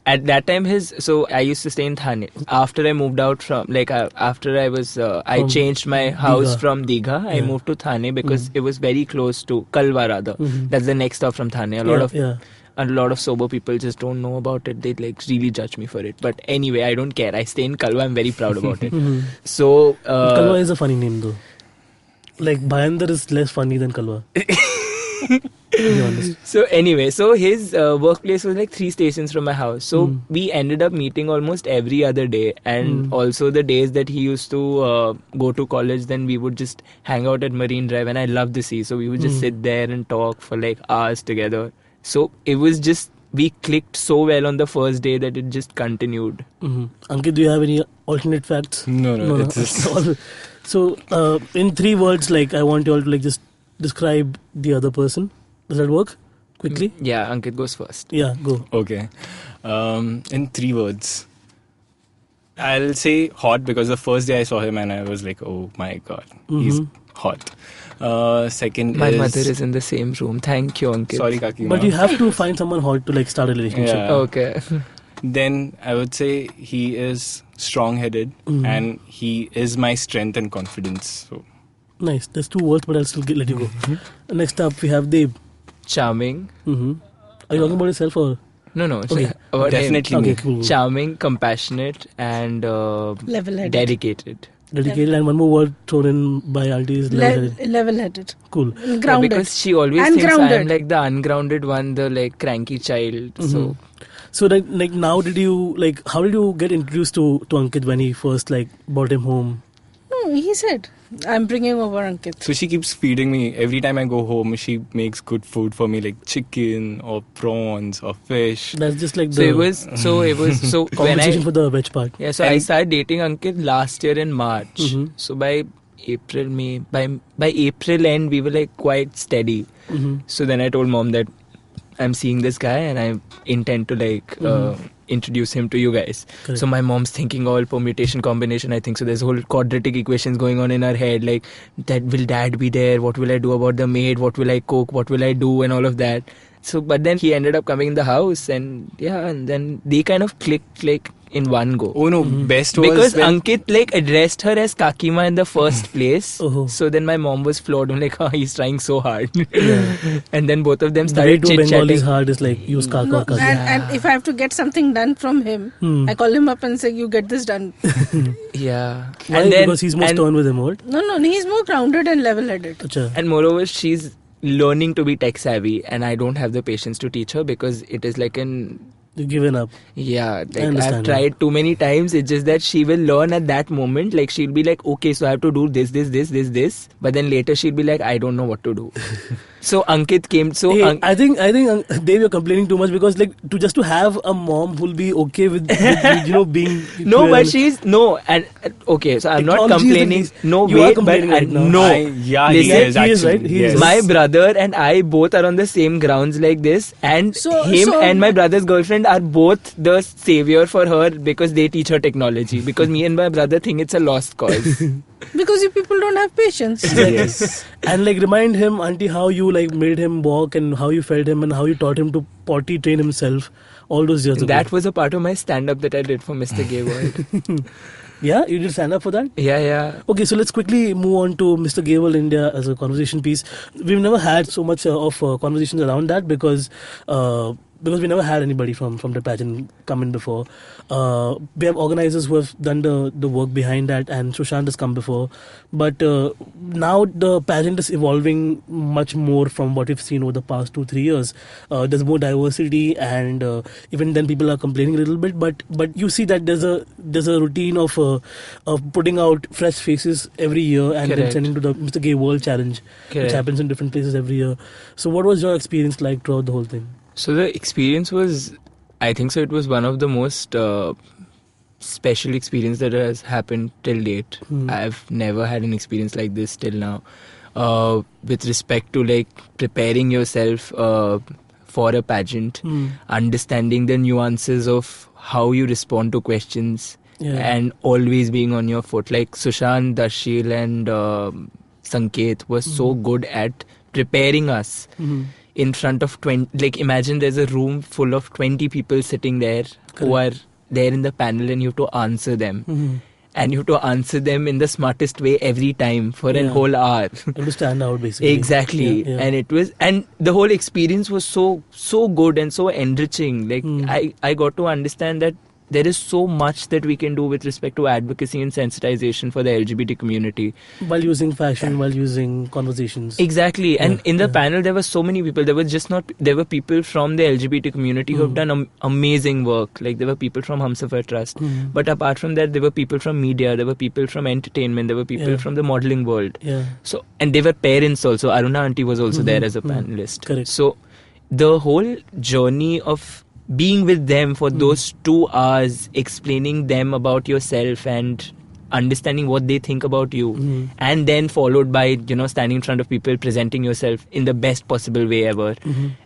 [SPEAKER 5] at that time, so I used to stay in Thane. After I moved out from, after I was, I
[SPEAKER 2] From
[SPEAKER 5] changed my house
[SPEAKER 2] Digha.
[SPEAKER 5] from Digha. I
[SPEAKER 2] Yeah.
[SPEAKER 5] moved to Thane because it was very close to Kalwa rather. That's the next stop from Thane. A lot of sober people just don't know about it. They like really judge me for it. But anyway, I don't care. I stay in Kalwa. I'm very proud about it. So
[SPEAKER 2] Kalwa is a funny name though. Like Bhayandar is less funny than Kalwa. To be honest.
[SPEAKER 5] So anyway, his workplace was like 3 stations from my house. So we ended up meeting almost every other day, and also the days that he used to go to college, then we would just hang out at Marine Drive, and I love the sea. So we would just sit there and talk for like hours together. So it was just, we clicked so well on the first day that it just continued.
[SPEAKER 2] Ankit, do you have any alternate facts?
[SPEAKER 1] No. It's just
[SPEAKER 2] All- So, in 3 words, like I want you all to like just describe the other person. Does that work? Quickly?
[SPEAKER 5] Yeah, Ankit goes first.
[SPEAKER 2] Yeah, go.
[SPEAKER 1] okay. In 3 words, I'll say hot because the first day I saw him and I was like, oh my god, he's hot. Second
[SPEAKER 5] My
[SPEAKER 1] is
[SPEAKER 5] mother is in the same room. Thank you, Ankit.
[SPEAKER 1] sorry, Kaki.
[SPEAKER 2] But
[SPEAKER 1] Ma.
[SPEAKER 2] you have to find someone hot to like start a relationship.
[SPEAKER 1] Yeah.
[SPEAKER 5] Okay.
[SPEAKER 1] Then I would say he is strong-headed and he is my strength and confidence. So
[SPEAKER 2] Nice. There's 2 words, but I'll still let you go. Next up, we have Deb.
[SPEAKER 5] Charming.
[SPEAKER 2] Are you talking about yourself or?
[SPEAKER 5] No.
[SPEAKER 2] Okay.
[SPEAKER 5] About him.
[SPEAKER 1] definitely
[SPEAKER 2] Okay,
[SPEAKER 1] me.
[SPEAKER 2] cool.
[SPEAKER 5] Charming, compassionate, and
[SPEAKER 4] Level-headed.
[SPEAKER 5] dedicated.
[SPEAKER 2] Dedicated, and one more word thrown in by auntie is level-headed.
[SPEAKER 4] Level-headed.
[SPEAKER 2] Cool.
[SPEAKER 4] Grounded.
[SPEAKER 5] Because she always
[SPEAKER 4] And
[SPEAKER 5] thinks
[SPEAKER 4] grounded.
[SPEAKER 5] I'm like the ungrounded one, the like cranky child.
[SPEAKER 2] So like now, how did you get introduced to Ankit when he first like brought him home?
[SPEAKER 4] No, he said, I'm bringing over Ankit.
[SPEAKER 1] So she keeps feeding me. Every time I go home, she makes good food for me, like chicken or prawns or fish.
[SPEAKER 2] That's just like
[SPEAKER 5] So
[SPEAKER 2] the
[SPEAKER 5] it was when
[SPEAKER 2] compensation for the veg part.
[SPEAKER 5] Yeah, so I started dating Ankit last year in March. So by April, May, by April end, we were like quite steady. So then I told mom that I'm seeing this guy and I intend to like introduce him to you guys.
[SPEAKER 2] Correct.
[SPEAKER 5] So my mom's thinking all permutation combination, I think. So there's whole quadratic equations going on in her head, like that will dad be there? What will I do about the maid? What will I cook? What will I do? And all of that. So, but then he ended up coming in the house and then they kind of clicked like in one go.
[SPEAKER 1] Oh no, best was
[SPEAKER 5] Because
[SPEAKER 1] when-
[SPEAKER 5] Ankit like addressed her as Kakima in the first place.
[SPEAKER 2] Oh.
[SPEAKER 5] So then my mom was floored. I'm like, oh, he's trying so hard. And then both of them
[SPEAKER 2] The way
[SPEAKER 5] started
[SPEAKER 2] to
[SPEAKER 5] chit
[SPEAKER 2] Bengali is
[SPEAKER 5] chatting.
[SPEAKER 2] hard is like use kaka
[SPEAKER 4] No,
[SPEAKER 2] or kaki.
[SPEAKER 4] and if I have to get something done from him, I call him up and say, you get this done.
[SPEAKER 5] Yeah.
[SPEAKER 2] Why?
[SPEAKER 5] And then,
[SPEAKER 2] Because he's more stern with him, or?
[SPEAKER 4] No, he's more grounded and level-headed.
[SPEAKER 2] Acha.
[SPEAKER 5] and moreover, she's learning to be tech savvy, and I don't have the patience to teach her because it is like
[SPEAKER 2] You've given up.
[SPEAKER 5] yeah, like
[SPEAKER 2] understand
[SPEAKER 5] I've tried too many times. It's just that she will learn at that moment. Like she'll be like, okay, so I have to do this. But then later she'll be like, I don't know what to do. So Ankit came. So
[SPEAKER 2] Hey, I think Dave, you're complaining too much because like just to have a mom who'll be okay with being
[SPEAKER 5] no,
[SPEAKER 2] queer
[SPEAKER 5] but
[SPEAKER 2] and-
[SPEAKER 5] she's no, and okay. So I'm not
[SPEAKER 2] Technology is the
[SPEAKER 5] complaining.
[SPEAKER 2] least-
[SPEAKER 5] No,
[SPEAKER 2] you are
[SPEAKER 5] wait,
[SPEAKER 2] complaining
[SPEAKER 5] but
[SPEAKER 2] right now.
[SPEAKER 5] no.
[SPEAKER 1] Yeah,
[SPEAKER 5] Listen,
[SPEAKER 1] he is
[SPEAKER 2] he is,
[SPEAKER 1] actually.
[SPEAKER 2] right? He is.
[SPEAKER 1] Yes.
[SPEAKER 5] My brother and I both are on the same grounds like this, and
[SPEAKER 4] So-
[SPEAKER 5] him
[SPEAKER 4] so-
[SPEAKER 5] and my brother's girlfriend are both the savior for her because they teach her technology. Because me and my brother think it's a lost cause.
[SPEAKER 4] Because you people don't have patience.
[SPEAKER 1] Yes.
[SPEAKER 2] And like remind him, auntie, how you like made him walk and how you fed him and how you taught him to potty train himself all those years ago.
[SPEAKER 5] That was a part of my stand-up that I did for Mr. Gay World.
[SPEAKER 2] Yeah, you did stand up for that?
[SPEAKER 5] Yeah.
[SPEAKER 2] Okay, so let's quickly move on to Mr. Gay World India as a conversation piece. We've never had so much of conversations around that because because we never had anybody from the pageant come in before. We have organizers who have done the work behind that, and Sushant has come before. But now the pageant is evolving much more from what we've seen over the past 2-3 years. There's more diversity, and even then people are complaining a little bit. But you see that there's a routine of putting out fresh faces every year and then sending to the Mr. Gay World Challenge, which happens in different places every year. So what was your experience like throughout the whole thing?
[SPEAKER 5] So the experience was, I think so, it was one of the most special experience that has happened till date. I've never had an experience like this till now. With respect to like preparing yourself for a pageant, understanding the nuances of how you respond to questions, and always being on your foot. Like Sushant, Darshil and Sanket was so good at preparing us in front of 20. Like imagine there's a room full of 20 people sitting there who are there in the panel, and you have to answer them. And you have to answer them in the smartest way every time for a whole hour.
[SPEAKER 2] You have to stand out basically.
[SPEAKER 5] Exactly. And it was, and the whole experience was so good and so enriching. Like I got to understand that there is so much that we can do with respect to advocacy and sensitization for the LGBT community.
[SPEAKER 2] While using fashion, while using conversations.
[SPEAKER 5] Exactly. And in the panel, there were so many people. There were people from the LGBT community who have done amazing work. Like there were people from Humsafar Trust. But apart from that, there were people from media, there were people from entertainment, there were people from the modeling world. So, and they were parents also. Aruna Auntie was also there as a panelist.
[SPEAKER 2] Correct.
[SPEAKER 5] So the whole journey of being with them for those 2 hours, explaining them about yourself and understanding what they think about you, and then followed by, standing in front of people, presenting yourself in the best possible way ever,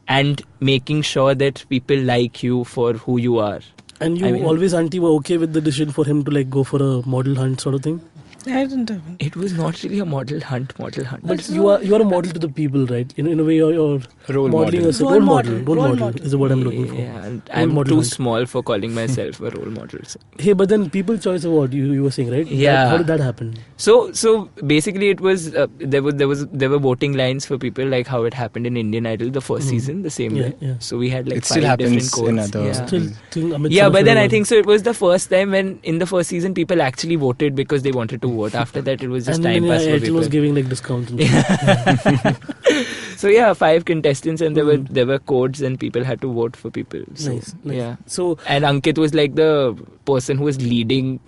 [SPEAKER 5] and making sure that people like you for who you are.
[SPEAKER 2] And you always, Auntie, were okay with the decision for him to like go for a model hunt sort of thing?
[SPEAKER 4] I didn't have it.
[SPEAKER 5] It was not really a model hunt.
[SPEAKER 2] But you are a model to the people, right? In a way, you're
[SPEAKER 1] Role
[SPEAKER 2] modeling
[SPEAKER 1] model.
[SPEAKER 2] as a role model is what I'm looking for.
[SPEAKER 5] Yeah, and I'm too small for calling myself a role model. So.
[SPEAKER 2] Hey, but then People's Choice Award, you were saying, right?
[SPEAKER 5] Yeah.
[SPEAKER 2] How did that happen?
[SPEAKER 5] So basically, it was there were voting lines for people, like how it happened in Indian Idol the first season, the same way.
[SPEAKER 2] Yeah.
[SPEAKER 5] So we had like
[SPEAKER 1] It still
[SPEAKER 5] 5 different
[SPEAKER 1] happens
[SPEAKER 5] codes.
[SPEAKER 1] in other.
[SPEAKER 5] But then I think so. It was the first time when in the first season people actually voted because they wanted to vote. After that, it was just time pass for
[SPEAKER 2] Airtel
[SPEAKER 5] people.
[SPEAKER 2] was giving like discounts. And
[SPEAKER 5] So 5 contestants, and there were codes, and people had to vote for people. So,
[SPEAKER 2] nice.
[SPEAKER 5] Yeah.
[SPEAKER 2] So
[SPEAKER 5] and Ankit was like the person who was leading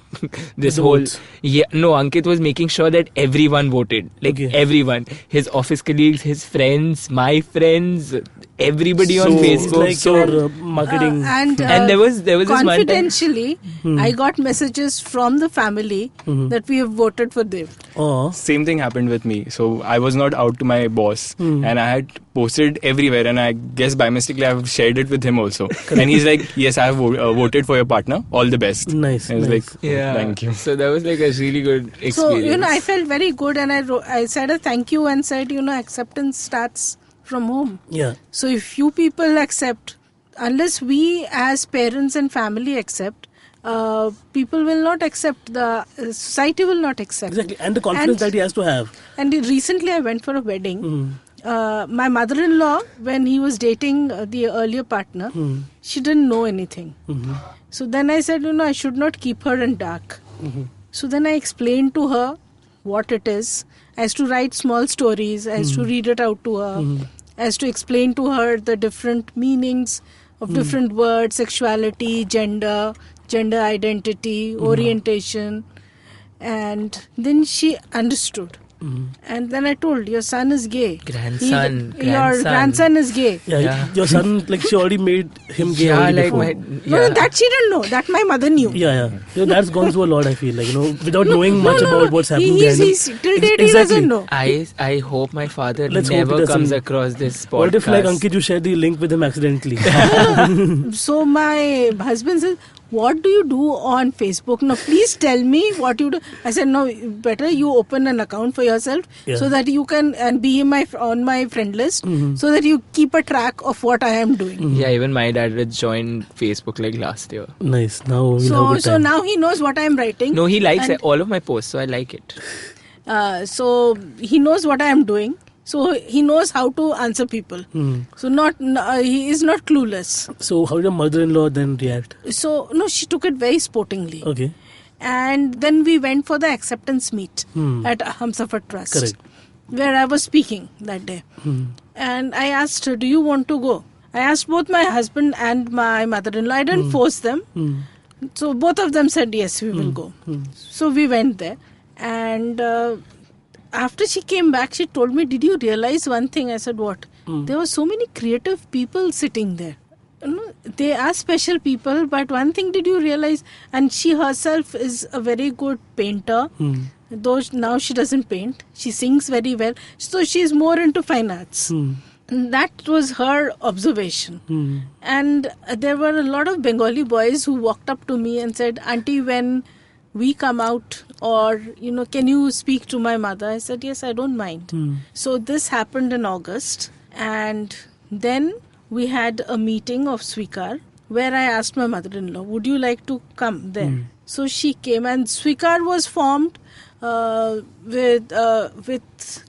[SPEAKER 5] this
[SPEAKER 2] The
[SPEAKER 5] whole.
[SPEAKER 2] votes.
[SPEAKER 5] Yeah. No, Ankit was making sure that everyone voted. Like everyone, his office colleagues, his friends, my friends, everybody on
[SPEAKER 2] it's
[SPEAKER 5] Facebook.
[SPEAKER 2] like your marketing.
[SPEAKER 4] And
[SPEAKER 5] there was this one time.
[SPEAKER 4] confidentially, I got messages from the family that we have voted for Dev.
[SPEAKER 2] Oh,
[SPEAKER 1] Same thing happened with me. So I was not out to my boss, and I had posted everywhere, and I guess by mistake I've shared it with him also. And he's like, "Yes, I have voted for your partner. All the best."
[SPEAKER 2] nice.
[SPEAKER 1] And I was
[SPEAKER 2] nice.
[SPEAKER 1] like, "Thank you."
[SPEAKER 5] So that was like a really good experience.
[SPEAKER 4] So, I felt very good, and I said a thank you and said, acceptance starts from home.
[SPEAKER 2] Yeah.
[SPEAKER 4] So if you people accept, unless we as parents and family accept, people will not accept, the society will not accept.
[SPEAKER 2] Exactly. And the confidence that he has to have.
[SPEAKER 4] And recently I went for a wedding. My mother-in-law, when he was dating the earlier partner, she didn't know anything. So then I said, I should not keep her in dark. So then I explained to her what it is. I used to write small stories. I used to read it out to her. I used to explain to her the different meanings of different words, sexuality, gender identity, orientation. And then she understood. And then I told, your son is gay. Your grandson is gay.
[SPEAKER 2] Yeah. Your son, like, she already made him gay.
[SPEAKER 5] Yeah,
[SPEAKER 2] already
[SPEAKER 5] like
[SPEAKER 2] before.
[SPEAKER 4] No, that she didn't know. That my mother knew.
[SPEAKER 2] Yeah. That's gone through a lot, I feel like, without knowing much about what's happening behind him.
[SPEAKER 4] Till date he doesn't know.
[SPEAKER 5] I hope my father
[SPEAKER 2] Let's hope
[SPEAKER 5] never
[SPEAKER 2] he doesn't.
[SPEAKER 5] comes across this podcast.
[SPEAKER 2] What if, like, Ankit, you share the link with him accidentally?
[SPEAKER 4] So my husband says, what do you do on Facebook? Now, please tell me what you do. I said, no, better you open an account for yourself so that you can and be on my friend list so that you keep a track of what I am doing.
[SPEAKER 5] Yeah, even my dad had joined Facebook like last year.
[SPEAKER 2] Nice. Now we'll have a good
[SPEAKER 4] So
[SPEAKER 2] time.
[SPEAKER 4] now he knows what I am writing.
[SPEAKER 5] No, he likes all of my posts, so I like it.
[SPEAKER 4] So he knows what I am doing. So he knows how to answer people. So he is not clueless.
[SPEAKER 2] So how did your mother-in-law then react?
[SPEAKER 4] So no, she took it very sportingly.
[SPEAKER 2] Okay.
[SPEAKER 4] And then we went for the acceptance meet at Humsafar Trust.
[SPEAKER 2] Correct.
[SPEAKER 4] Where I was speaking that day. And I asked her, do you want to go? I asked both my husband and my mother-in-law. I didn't force them. So both of them said, yes, we will go. So we went there. And after she came back, she told me, did you realize one thing? I said, what? There were so many creative people sitting there. You know, they are special people, but one thing did you realize? And she herself is a very good painter. Though now she doesn't paint. She sings very well. So she's more into fine arts. And that was her observation. And there were a lot of Bengali boys who walked up to me and said, Auntie, when we come out, or, you know, can you speak to my mother? I said, yes, I don't mind. So this happened in August. And then we had a meeting of Swikar where I asked my mother-in-law, would you like to come there? So she came, and Swikar was formed with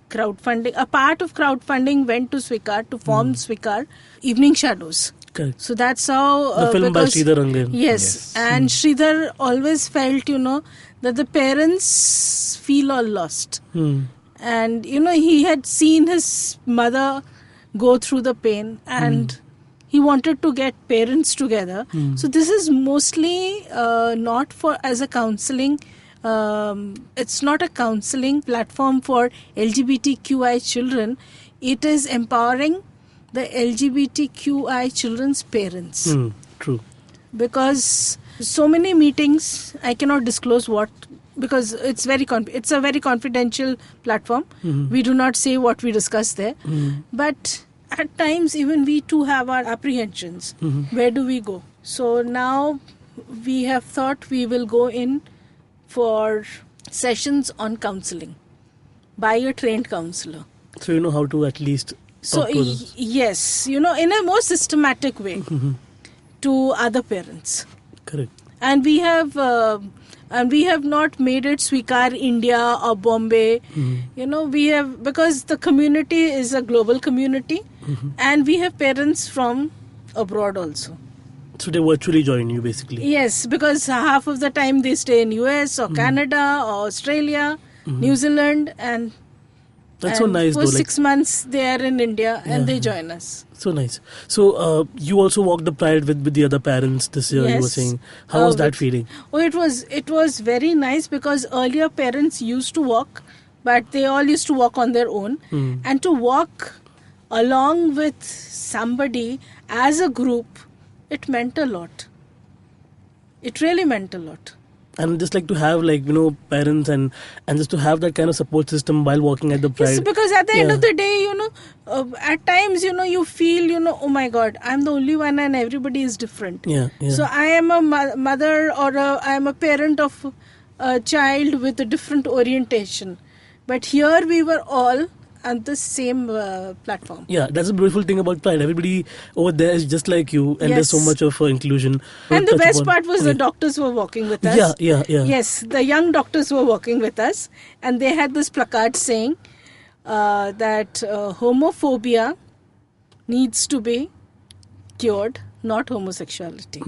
[SPEAKER 4] crowdfunding. A part of crowdfunding went to Swikar to form Swikar Evening Shadows.
[SPEAKER 2] Correct.
[SPEAKER 4] So that's how
[SPEAKER 2] the film by Sridhar Rangan.
[SPEAKER 4] Yes. And Sridhar always felt, you know, that the parents feel all lost. And, you know, he had seen his mother go through the pain, and he wanted to get parents together. So this is mostly not for as a counseling. It's not a counseling platform for LGBTQI children. It is empowering the LGBTQI children's parents.
[SPEAKER 2] True.
[SPEAKER 4] Because so many meetings, I cannot disclose what, because it's it's a very confidential platform. We do not say what we discuss there. But at times even we too have our apprehensions. Where do we go? So now we have thought we will go in for sessions on counseling by a trained counselor.
[SPEAKER 2] So you know how to at least
[SPEAKER 4] So
[SPEAKER 2] talk to others.
[SPEAKER 4] yes, you know, in a more systematic way to other parents.
[SPEAKER 2] Correct.
[SPEAKER 4] And we have not made it Swikar India or Bombay. You know, we have, because the community is a global community, and we have parents from abroad also.
[SPEAKER 2] So they virtually join you basically.
[SPEAKER 4] Yes, because half of the time they stay in US or Canada or Australia, New Zealand, and
[SPEAKER 2] That's so nice
[SPEAKER 4] for
[SPEAKER 2] though.
[SPEAKER 4] 6 months they are in India and they join us.
[SPEAKER 2] So nice. So you also walked the pride with the other parents this year.
[SPEAKER 4] Yes.
[SPEAKER 2] You were saying, how was that feeling?
[SPEAKER 4] Oh, it was very nice, because earlier parents used to walk, but they all used to walk on their own, and to walk along with somebody as a group, it meant a lot. It really meant a lot.
[SPEAKER 2] And just like to have, like, you know, parents and just to have that kind of support system while walking at the pride.
[SPEAKER 4] Yes, because at the end of the day, you know, at times, you know, you feel, you know, oh my God, I'm the only one and everybody is different.
[SPEAKER 2] Yeah.
[SPEAKER 4] So I am a mother, or I am a parent of a child with a different orientation. But here we were all on the same platform.
[SPEAKER 2] Yeah, that's the beautiful thing about pride. Everybody over there is just like you, and there's so much of inclusion.
[SPEAKER 4] And the best part was the doctors were walking with us.
[SPEAKER 2] Yeah.
[SPEAKER 4] Yes, the young doctors were walking with us, and they had this placard saying that homophobia needs to be cured, not homosexuality.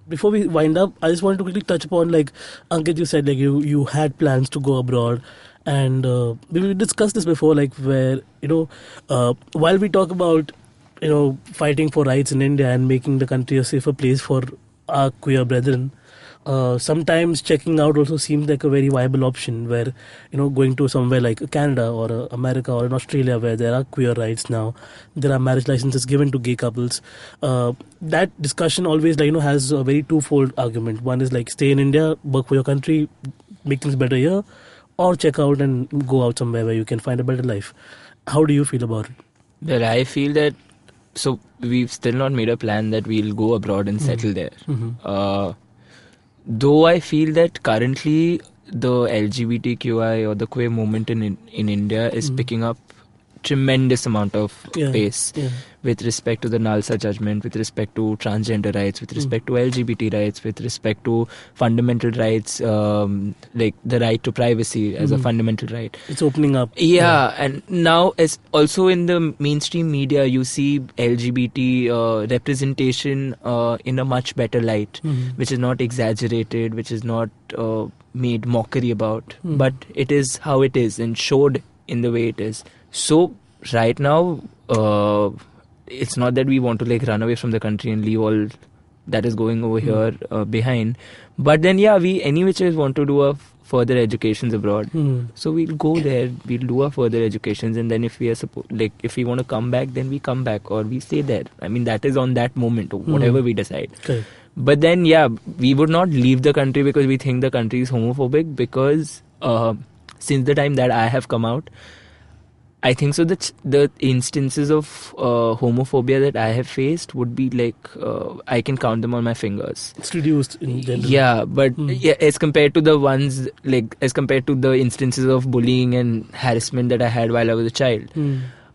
[SPEAKER 2] Before we wind up, I just wanted to quickly touch upon, like, Ankit, you said, like, you had plans to go abroad. And we discussed this before, like, where, you know, while we talk about, you know, fighting for rights in India and making the country a safer place for our queer brethren, sometimes checking out also seems like a very viable option, where, you know, going to somewhere like Canada or America or in Australia, where there are queer rights now, there are marriage licenses given to gay couples. That discussion always, like, you know, has a very twofold argument. One is like, stay in India, work for your country, make things better here, or check out and go out somewhere where you can find a better life. How do you feel about it?
[SPEAKER 5] Well, I feel that, so we've still not made a plan that we'll go abroad and settle there. Though I feel that currently the LGBTQI or the queer movement in India is picking up tremendous amount of pace. with respect to the Nalsa judgment, with respect to transgender rights, with respect to LGBT rights, with respect to fundamental rights, like the right to privacy as a fundamental right.
[SPEAKER 2] It's opening up.
[SPEAKER 5] Yeah, and now as also in the mainstream media, you see LGBT representation in a much better light, which is not exaggerated, which is not made mockery about, but it is how it is and showed in the way it is. So right now, it's not that we want to like run away from the country and leave all that is going over here behind, but then we any which ways want to do a further educations abroad. So we'll go there, we'll do our further educations, and then if we are if we want to come back, then we come back or we stay there. I mean, that is on that moment, whatever we decide.
[SPEAKER 2] Okay.
[SPEAKER 5] But then we would not leave the country because we think the country is homophobic, because since the time that I have come out, I think so that the instances of homophobia that I have faced would be like I can count them on my fingers.
[SPEAKER 2] It's reduced in general.
[SPEAKER 5] Yeah, but as compared to the ones as compared to the instances of bullying and harassment that I had while I was a child.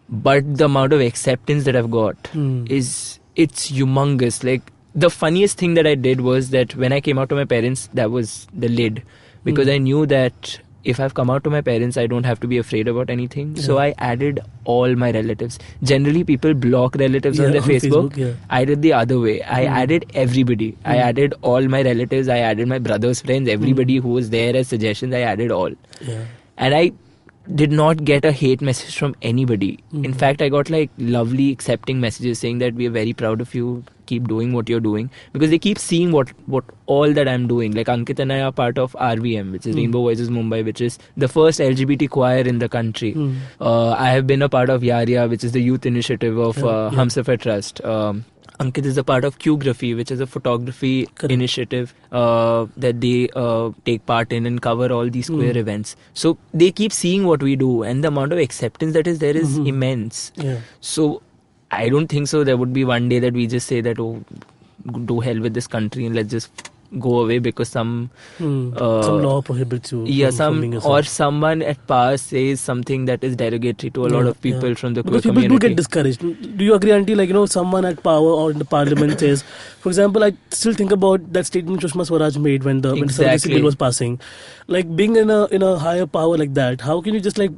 [SPEAKER 5] But the amount of acceptance that I've got it's humongous. Like, the funniest thing that I did was that when I came out to my parents, that was the lid, because I knew that if I've come out to my parents, I don't have to be afraid about anything. So I added all my relatives. Generally, people block relatives on their Facebook. I did the other way. I added everybody. I added all my relatives. I added my brother's friends. Everybody who was there as suggestions, I added all. And I did not get a hate message from anybody. In fact, I got like lovely accepting messages saying that we are very proud of you, keep doing what you're doing, because they keep seeing what all that I'm doing. Like, Ankit and I are part of RVM, which is Rainbow Voices Mumbai, which is the first LGBT choir in the country. I have been a part of Yaria, which is the youth initiative of Humsafar Trust. Ankit is a part of Qgraphy, which is a photography initiative that they take part in and cover all these queer events. So they keep seeing what we do, and the amount of acceptance that is there is immense. So I don't think so there would be one day that we just say that, oh, do hell with this country and let's just go away because some
[SPEAKER 2] law prohibits you.
[SPEAKER 5] Or someone at power says something that is derogatory to a lot of people from the queer community.
[SPEAKER 2] People do get discouraged. Do you agree, Auntie? Like, someone at power or in the parliament says, for example, I still think about that statement Sushma Swaraj made when the surrogacy bill was passing. Like, being in a higher power like that, how can you just like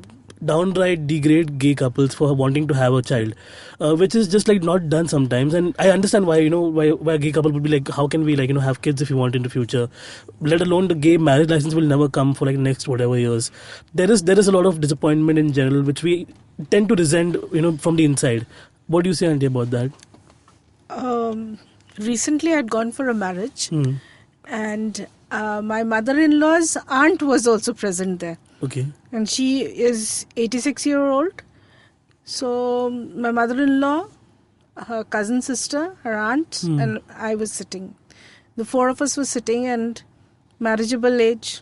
[SPEAKER 2] downright degrade gay couples for wanting to have a child, which is just like not done sometimes. And I understand why why a gay couple would be like, how can we have kids if we want in the future, let alone the gay marriage license will never come for like next whatever years. There is a lot of disappointment in general which we tend to resent from the inside. What do you say, Auntie, about that?
[SPEAKER 4] Recently I'd gone for a marriage and my mother-in-law's aunt was also present there.
[SPEAKER 2] Okay.
[SPEAKER 4] And she is 86-year-old. So my mother-in-law, her cousin sister, her aunt, and I was sitting. The four of us were sitting, and marriageable age.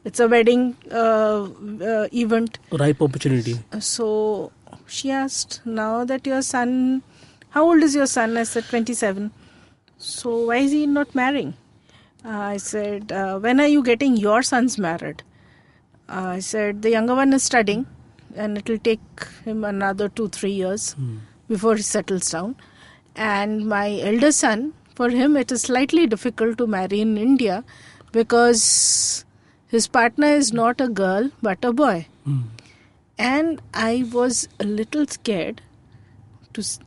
[SPEAKER 4] It's a wedding event.
[SPEAKER 2] Ripe opportunity.
[SPEAKER 4] So she asked, now that your son, how old is your son? I said 27. So why is he not marrying? I said, when are you getting your sons married? I said, the younger one is studying and it will take him another 2-3 years before he settles down. And my elder son, for him it is slightly difficult to marry in India because his partner is not a girl but a boy. And I was a little scared I was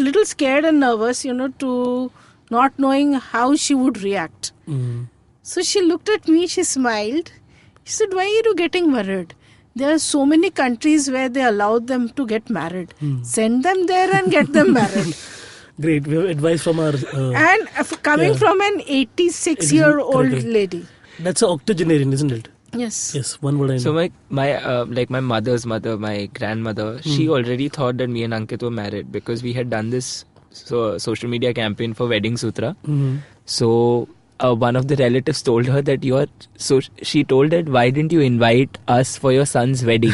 [SPEAKER 4] a little scared and nervous, to not knowing how she would react. So she looked at me, she smiled. She said, why are you getting worried? There are so many countries where they allow them to get married. Send them there and get them married.
[SPEAKER 2] Great. We have advice from our...
[SPEAKER 4] and coming from an 86-year-old lady.
[SPEAKER 2] That's an octogenarian, isn't it?
[SPEAKER 4] Yes.
[SPEAKER 2] Yes, one word I know.
[SPEAKER 5] So my mother's mother, my grandmother, she already thought that me and Ankit were married because we had done this social media campaign for Wedding Sutra. So... one of the relatives told her that she told that, why didn't you invite us for your son's wedding?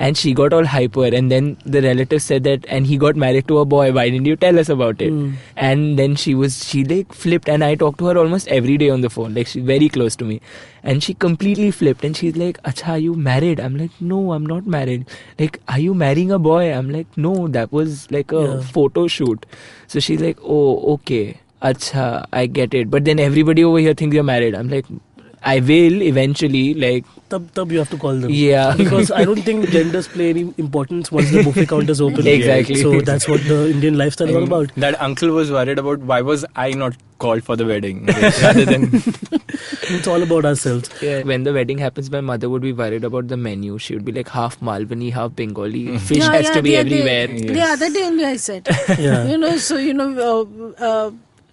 [SPEAKER 5] And she got all hyper, and then the relative said that, and he got married to a boy, why didn't you tell us about it? And then she like flipped, and I talk to her almost every day on the phone, like she's very close to me, and she completely flipped, and she's like, Acha, are you married? I'm like, no, I'm not married. Like, are you marrying a boy? I'm like, no, that was like a photo shoot. So she's like, oh, okay, Acha, I get it. But then everybody over here thinks you're married. I'm like, I will eventually, like...
[SPEAKER 2] Tab you have to call them.
[SPEAKER 5] Yeah.
[SPEAKER 2] Because I don't think genders play any importance once the buffet counters open.
[SPEAKER 5] Exactly.
[SPEAKER 2] So that's what the Indian lifestyle is all about.
[SPEAKER 1] That uncle was worried about why was I not called for the wedding rather than...
[SPEAKER 2] It's all about ourselves.
[SPEAKER 5] Yeah. When the wedding happens, my mother would be worried about the menu. She would be like half Malvani, half Bengali. Fish has to be everywhere.
[SPEAKER 4] The other day only I said.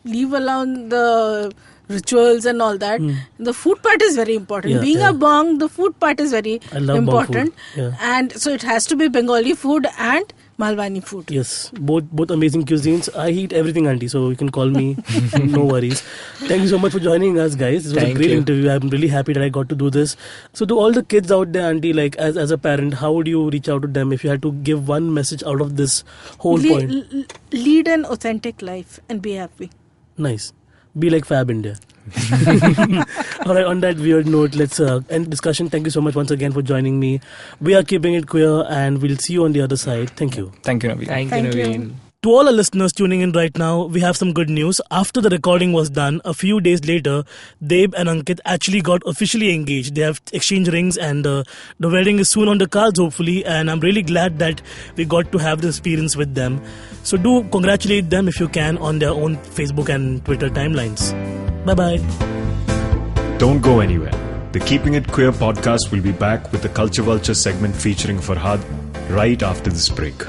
[SPEAKER 4] Leave alone the rituals and all that. The food part is very important. Being a bong, the food part is very important. And so it has to be Bengali food and Malwani food.
[SPEAKER 2] Yes, both amazing cuisines. I eat everything, auntie, so you can call me. No worries. Thank you so much for joining us, guys. This was a great interview. I'm really happy that I got to do this. So to all the kids out there, auntie, like as a parent, how would you reach out to them if you had to give one message out of this whole point?
[SPEAKER 4] Lead an authentic life and be happy.
[SPEAKER 2] Nice. Be like Fab India. Alright, on that weird note, let's end discussion. Thank you so much once again for joining me. We are keeping it queer, and we'll see you on the other side. Thank you.
[SPEAKER 1] Thank you, Navin.
[SPEAKER 5] Thank you, Navin.
[SPEAKER 2] To all our listeners tuning in right now, we have some good news. After the recording was done, a few days later, Deb and Ankit actually got officially engaged. They have exchanged rings, and the wedding is soon on the cards, hopefully. And I'm really glad that we got to have the experience with them. So do congratulate them if you can on their own Facebook and Twitter timelines. Bye-bye.
[SPEAKER 3] Don't go anywhere. The Keeping It Queer podcast will be back with the Culture Vulture segment featuring Farhad right after this break.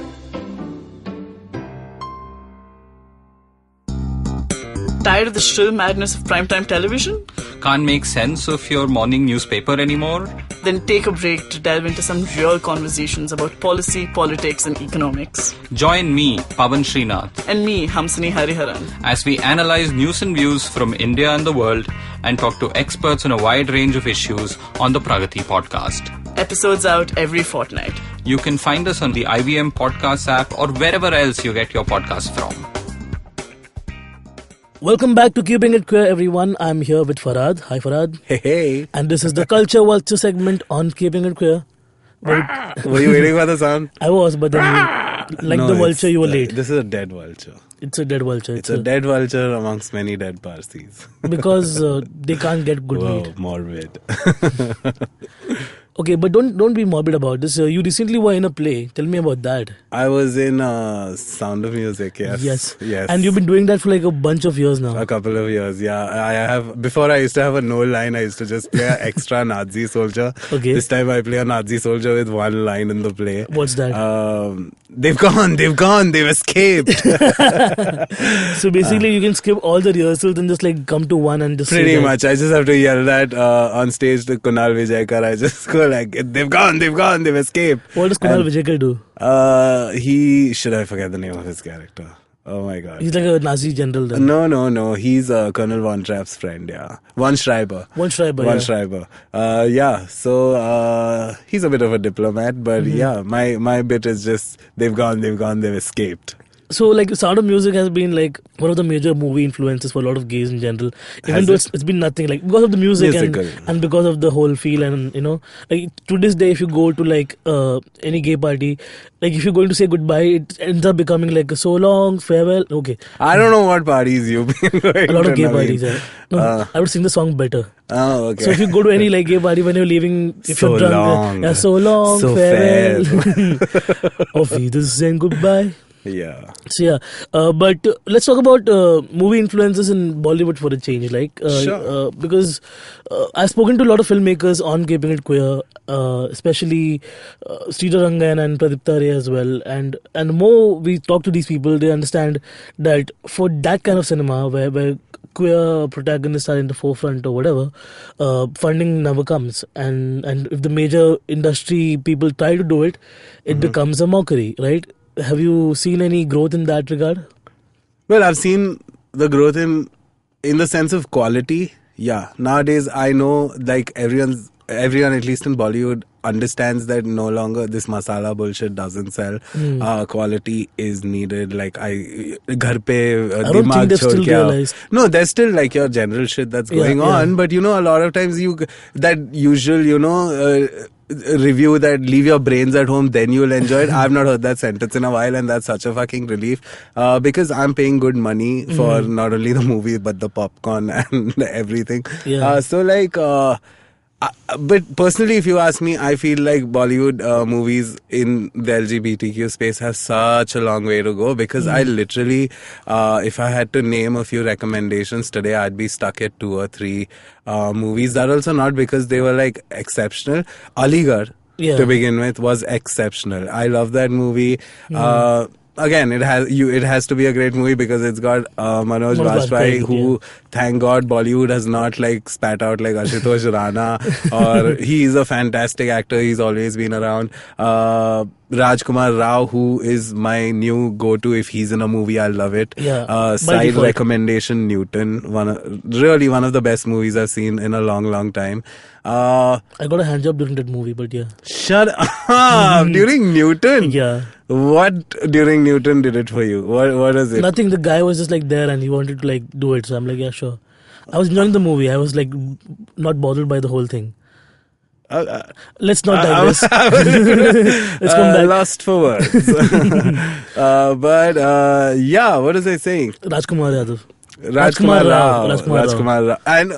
[SPEAKER 8] Tired of the shrill madness of primetime television?
[SPEAKER 9] Can't make sense of your morning newspaper anymore?
[SPEAKER 8] Then take a break to delve into some real conversations about policy, politics and economics.
[SPEAKER 9] Join me, Pavan Srinath,
[SPEAKER 8] and me, Hamsini Hariharan,
[SPEAKER 9] as we analyze news and views from India and the world and talk to experts on a wide range of issues on the Pragati podcast.
[SPEAKER 8] Episodes out every fortnight.
[SPEAKER 9] You can find us on the IVM podcast app or wherever else you get your podcasts from.
[SPEAKER 2] Welcome back to Keeping It Queer, everyone. I'm here with Farhad. Hi, Farhad.
[SPEAKER 10] Hey.
[SPEAKER 2] And this is the Culture Vulture segment on Keeping It Queer.
[SPEAKER 10] Were you waiting for the sound?
[SPEAKER 2] I was, but then the vulture, you were late.
[SPEAKER 10] This is a dead vulture.
[SPEAKER 2] It's a dead vulture.
[SPEAKER 10] It's a dead vulture amongst many dead Parsis.
[SPEAKER 2] Because they can't get good meat.
[SPEAKER 10] Morbid.
[SPEAKER 2] Okay, but don't be morbid about this. You recently were in a play. Tell me about that.
[SPEAKER 10] I was in Sound of Music, yes.
[SPEAKER 2] And you've been doing that for like a bunch of years now.
[SPEAKER 10] A couple of years, yeah. I have. Before I used to have a no line. I used to just play an extra Nazi soldier.
[SPEAKER 2] Okay.
[SPEAKER 10] This time I play a Nazi soldier with one line in the play.
[SPEAKER 2] What's that?
[SPEAKER 10] They've gone, they've escaped.
[SPEAKER 2] So basically you can skip all the rehearsals and just like come to one and just
[SPEAKER 10] pretty much. I just have to yell that on stage to Kunal Vijayakar. I just go like, they've gone, they've escaped.
[SPEAKER 2] What does Kunal Vijayakar do?
[SPEAKER 10] I forget the name of his character. Oh my god.
[SPEAKER 2] He's like a Nazi general then.
[SPEAKER 10] No. He's Colonel Von Trapp's friend, yeah. Von Schreiber. Yeah. So he's a bit of a diplomat, but yeah, my bit is just they've gone, they've escaped.
[SPEAKER 2] So, like, Sound of Music has been, like, one of the major movie influences for a lot of gays in general. Even though it's been nothing, like, because of the music and because of the whole feel and, you know, like, to this day, if you go to, like, any gay party, like, if you're going to say goodbye, it ends up becoming, like, a so long, farewell, okay.
[SPEAKER 10] I don't know what parties you've been going to.
[SPEAKER 2] A lot of gay parties, yeah. No, I would sing the song better.
[SPEAKER 10] Oh, okay.
[SPEAKER 2] So if you go to any, like, gay party when you're leaving, if
[SPEAKER 10] so
[SPEAKER 2] you're drunk,
[SPEAKER 10] long.
[SPEAKER 2] So long,
[SPEAKER 10] so
[SPEAKER 2] farewell. Auf Wiedersehen, goodbye.
[SPEAKER 10] Yeah.
[SPEAKER 2] So yeah, but let's talk about movie influences in Bollywood for a change. Like,
[SPEAKER 10] sure.
[SPEAKER 2] Because I've spoken to a lot of filmmakers on Keeping It Queer, especially Sridhar Rangan and Pradeep Tare as well. And the more we talk to these people, they understand that for that kind of cinema where queer protagonists are in the forefront or whatever, funding never comes. And if the major industry people try to do it, it becomes a mockery, right? Have you seen any growth in that regard?
[SPEAKER 10] Well, I've seen the growth in the sense of quality. Yeah. Nowadays, I know like everyone, at least in Bollywood, understands that no longer this masala bullshit doesn't sell. Quality is needed. Like ghar pe
[SPEAKER 2] I don't think they've still realized.
[SPEAKER 10] No, there's still like your general shit that's going on, but you know, a lot of times that usual, you know, review that leave your brains at home, then you'll enjoy it. I've not heard that sentence in a while, and that's such a fucking relief, because I'm paying good money for not only the movie but the popcorn and everything. So like but personally, if you ask me, I feel like Bollywood movies in the LGBTQ space have such a long way to go, because I literally, if I had to name a few recommendations today, I'd be stuck at 2 or 3 movies. That also not because they were like exceptional. Aligarh, to begin with, was exceptional. I love that movie. Again, it has to be a great movie because it's got Manoj Bajpayee, who, thank God, Bollywood has not like spat out like Ashutosh Rana, or he is a fantastic actor. He's always been around. Rajkumar Rao, who is my new go-to. If he's in a movie, I'll love it. Side recommendation, Newton. One of the best movies I've seen in a long, long time.
[SPEAKER 2] I got a hand job during that movie, but
[SPEAKER 10] Shut up! During Newton?
[SPEAKER 2] Yeah.
[SPEAKER 10] What during Newton did it for you? What is it?
[SPEAKER 2] Nothing. The guy was just like there and he wanted to like do it. So I'm like, yeah, sure. I was enjoying the movie. I was like not bothered by the whole thing. Let's not digress. Let's come back.
[SPEAKER 10] Lost for words. But what was I saying?
[SPEAKER 2] Rajkumar Yadav.
[SPEAKER 10] Rajkumar Rao. And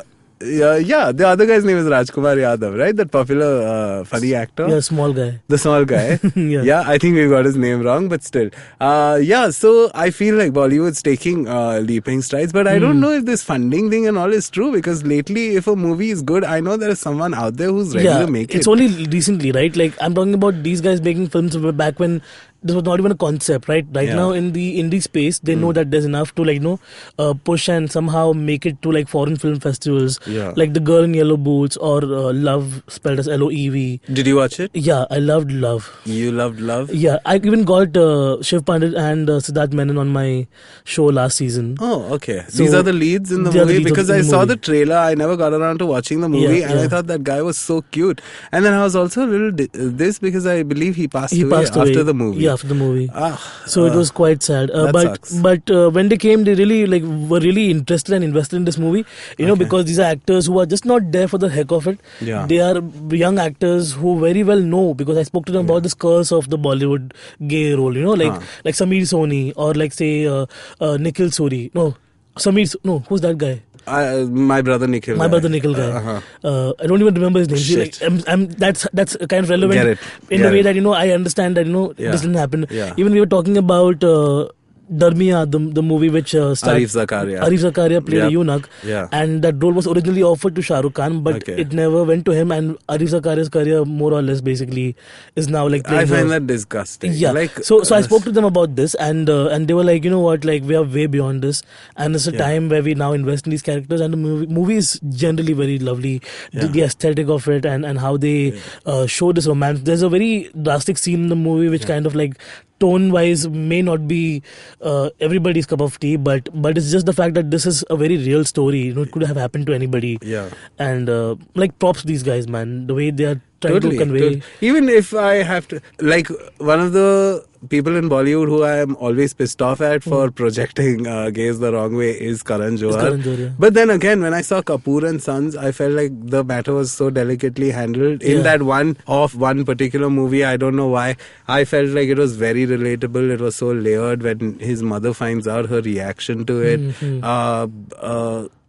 [SPEAKER 10] the other guy's name is Rajkumar Yadav, right? That popular funny actor.
[SPEAKER 2] Yeah, small guy.
[SPEAKER 10] The small guy. I think we got his name wrong, but still. So I feel like Bollywood's taking leaping strides, but I don't know if this funding thing and all is true, because lately, if a movie is good, I know there is someone out there who's ready to make it.
[SPEAKER 2] It's only recently, right? Like, I'm talking about these guys making films back when this was not even a concept, right? Now in the indie space, they know that there's enough to like push and somehow make it to like foreign film festivals, like The Girl in Yellow Boots or Love, spelled as Loev.
[SPEAKER 10] Did you watch it?
[SPEAKER 2] Yeah, I loved Love.
[SPEAKER 10] You loved Love?
[SPEAKER 2] Yeah, I even got Shiv Pandit and Siddharth Menon on my show last season.
[SPEAKER 10] Oh, okay. So these are the leads in the movie, because I saw the trailer. I never got around to watching the movie, and I thought that guy was so cute. And then I was also a little because I believe he passed away after the movie.
[SPEAKER 2] Yeah, after the movie. So it was quite sad. But when they came, they really were really interested and invested in this movie. You know, because these are actors who are just not there for the heck of it.
[SPEAKER 10] Yeah.
[SPEAKER 2] They are young actors who very well know, because I spoke to them about this curse of the Bollywood gay role. You know, like Sameer Soni or like say Nikhil Suri. Who's that guy?
[SPEAKER 10] My brother Nikhil.
[SPEAKER 2] My brother Nikhil guy. I don't even remember his name.
[SPEAKER 10] Shit.
[SPEAKER 2] That's kind of relevant in the way that I understand that this didn't happen.
[SPEAKER 10] Yeah.
[SPEAKER 2] Even we were talking about Darmiya, the movie which starred
[SPEAKER 10] Arif Zakaria
[SPEAKER 2] played a eunuch, and that role was originally offered to Shah Rukh Khan, but it never went to him, and Arif Zakaria's career more or less basically is now like
[SPEAKER 10] I find that disgusting.
[SPEAKER 2] Yeah. So I spoke to them about this, and they were like, you know what, like we are way beyond this, and it's a time where we now invest in these characters, and the movie is generally very lovely. The aesthetic of it and how they show this romance. There's a very drastic scene in the movie which kind of like tone-wise may not be everybody's cup of tea, but it's just the fact that this is a very real story. It could have happened to anybody.
[SPEAKER 10] Yeah.
[SPEAKER 2] And like props to these guys, man. The way they are trying to convey.
[SPEAKER 10] Even if I have to, like, one of the people in Bollywood who I am always pissed off at for projecting gays the wrong way is Karan Johar. But then again, when I saw Kapoor and Sons, I felt like the matter was so delicately handled. In that one particular movie, I don't know why, I felt like it was very relatable. It was so layered when his mother finds out, her reaction to it.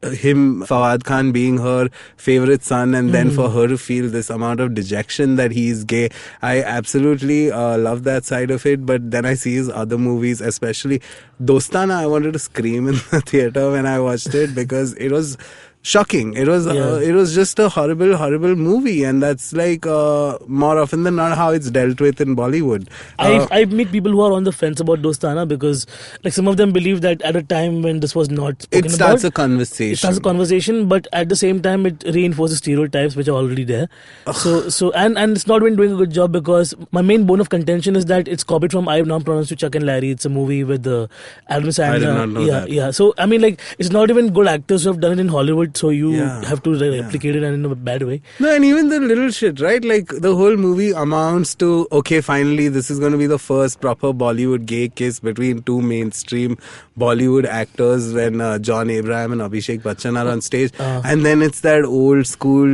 [SPEAKER 10] Him, Fawad Khan, being her favorite son, and then for her to feel this amount of dejection that he's gay. I absolutely love that side of it. But then I see his other movies, especially Dostana. I wanted to scream in the theater when I watched it, because it was shocking. It was just a horrible movie, and that's like more often than not how it's dealt with in Bollywood.
[SPEAKER 2] I meet people who are on the fence about Dostana, because like some of them believe that at a time when this was not spoken
[SPEAKER 10] it starts
[SPEAKER 2] about,
[SPEAKER 10] a conversation.
[SPEAKER 2] It starts a conversation, but at the same time it reinforces stereotypes which are already there. So and it's not been doing a good job, because my main bone of contention is that it's copied from I've Now Pronounced You Chuck and Larry. It's a movie with Adam Sandler.
[SPEAKER 10] I did not know that.
[SPEAKER 2] Yeah. So I mean, like, it's not even good actors who have done it in Hollywood it, so you have to replicate it, and in a bad way.
[SPEAKER 10] No, and even the little shit, right? Like the whole movie amounts to, okay, finally this is going to be the first proper Bollywood gay kiss between two mainstream Bollywood actors when John Abraham and Abhishek Bachchan are on stage, and then it's that old school,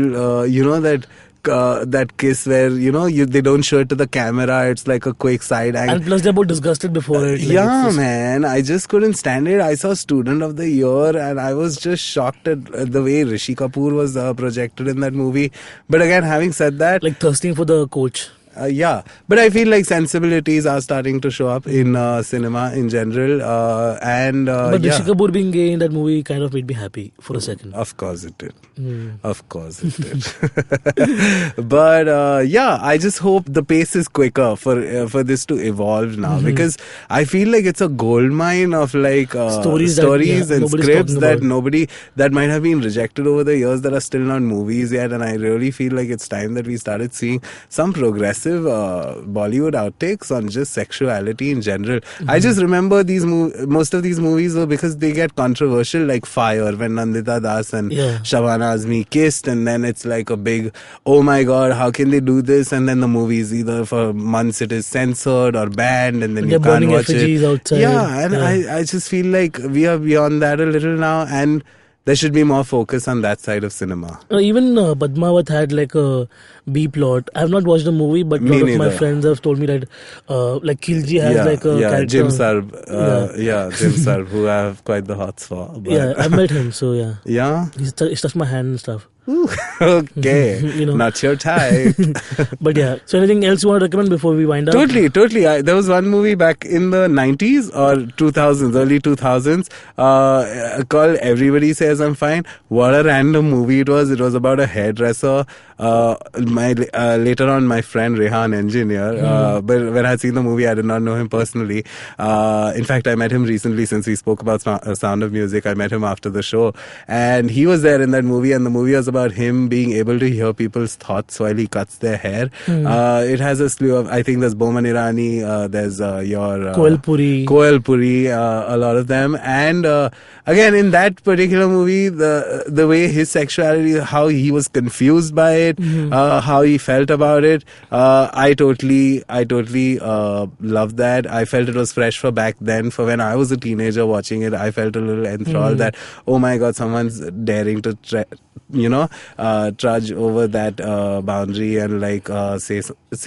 [SPEAKER 10] that kiss where they don't show it to the camera. It's like a quick side angle,
[SPEAKER 2] and plus they're both disgusted before it.
[SPEAKER 10] Man, I just couldn't stand it. I saw Student of the Year and I was just shocked at the way Rishi Kapoor was projected in that movie. But again, having said that,
[SPEAKER 2] like thirsting for the coach.
[SPEAKER 10] But I feel like sensibilities are starting to show up in cinema in general, but
[SPEAKER 2] Rishi Kapoor being gay in that movie kind of made me happy for a second.
[SPEAKER 10] Of course it did. Of course it did. But I just hope the pace is quicker for this to evolve now, because I feel like it's a goldmine of like stories and scripts that might have been rejected over the years that are still not movies yet, and I really feel like it's time that we started seeing some progressive Bollywood outtakes on just sexuality in general. I just remember most of these movies were because they get controversial, like Fire, when Nandita Das and Shabana Azmi kissed, and then it's like a big, oh my god, how can they do this? And then the movies, either for months it is censored or banned, and then you can't watch it.
[SPEAKER 2] Outside.
[SPEAKER 10] I just feel like we are beyond that a little now, and there should be more focus on that side of cinema.
[SPEAKER 2] Even Padmavat had like a B plot. I have not watched the movie, but a lot of my friends have told me that like Khilji has like a character.
[SPEAKER 10] Jim Sarb, Jim Sarb, who I have quite the hots for.
[SPEAKER 2] But I met him, so yeah.
[SPEAKER 10] Yeah?
[SPEAKER 2] He's touched my hand and stuff.
[SPEAKER 10] Okay, not your type.
[SPEAKER 2] But so anything else you want to recommend before we wind up?
[SPEAKER 10] Totally. There was one movie back in the 90s or 2000s, early 2000s, called Everybody Says I'm Fine. What a random movie it was. It was about a hairdresser. Later on, my friend Rehan, engineer, but when I had seen the movie, I did not know him personally. In fact, I met him recently since we spoke about Sound of Music. I met him after the show, and he was there in that movie, and the movie was about him being able to hear people's thoughts while he cuts their hair. It has a slew of, I think there's Boman Irani, there's your
[SPEAKER 2] Koel
[SPEAKER 10] Puri, a lot of them, and again in that particular movie, the way his sexuality, how he was confused by it, how he felt about it, I totally loved that. I felt it was fresh for back then. For when I was a teenager watching it, I felt a little enthralled that, oh my god, someone's daring to trudge over that boundary and like say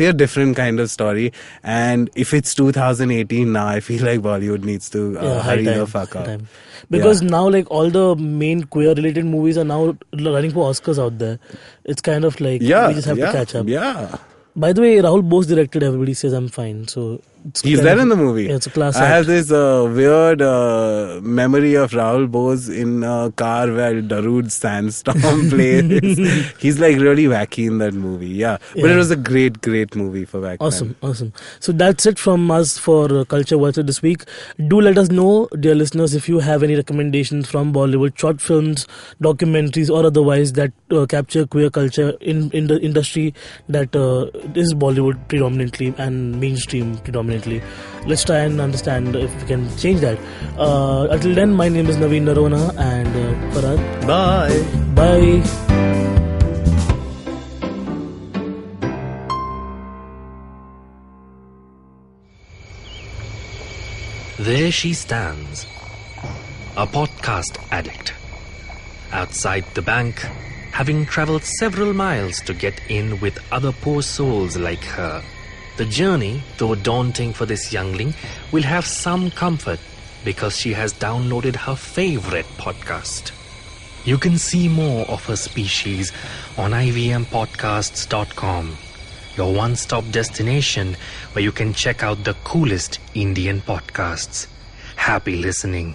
[SPEAKER 10] a different kind of story. And if it's 2018 now, I feel like Bollywood needs to hurry the fuck up.
[SPEAKER 2] Because now like all the main queer related movies are now running for Oscars out there. It's kind of like we just have to catch up. By the way, Rahul Bose directed Everybody Says I'm Fine, so
[SPEAKER 10] he's there in the movie.
[SPEAKER 2] Yeah, it's a class
[SPEAKER 10] I have this weird memory of Rahul Bose in a car where Darude Sandstorm plays. He's like really wacky in that movie. But it was a great movie for back then.
[SPEAKER 2] Awesome. So that's it from us for Culture Vulture this week. Do let us know, dear listeners, if you have any recommendations from Bollywood, short films, documentaries or otherwise that capture queer culture in the industry that is Bollywood predominantly and mainstream predominantly. Let's try and understand if we can change that. Until then, my name is Navin Narona and Farhad. Bye.
[SPEAKER 7] There she stands, a podcast addict. Outside the bank, having travelled several miles to get in with other poor souls like her. The journey, though daunting for this youngling, will have some comfort because she has downloaded her favourite podcast. You can see more of her species on ivmpodcasts.com, your one-stop destination where you can check out the coolest Indian podcasts. Happy listening.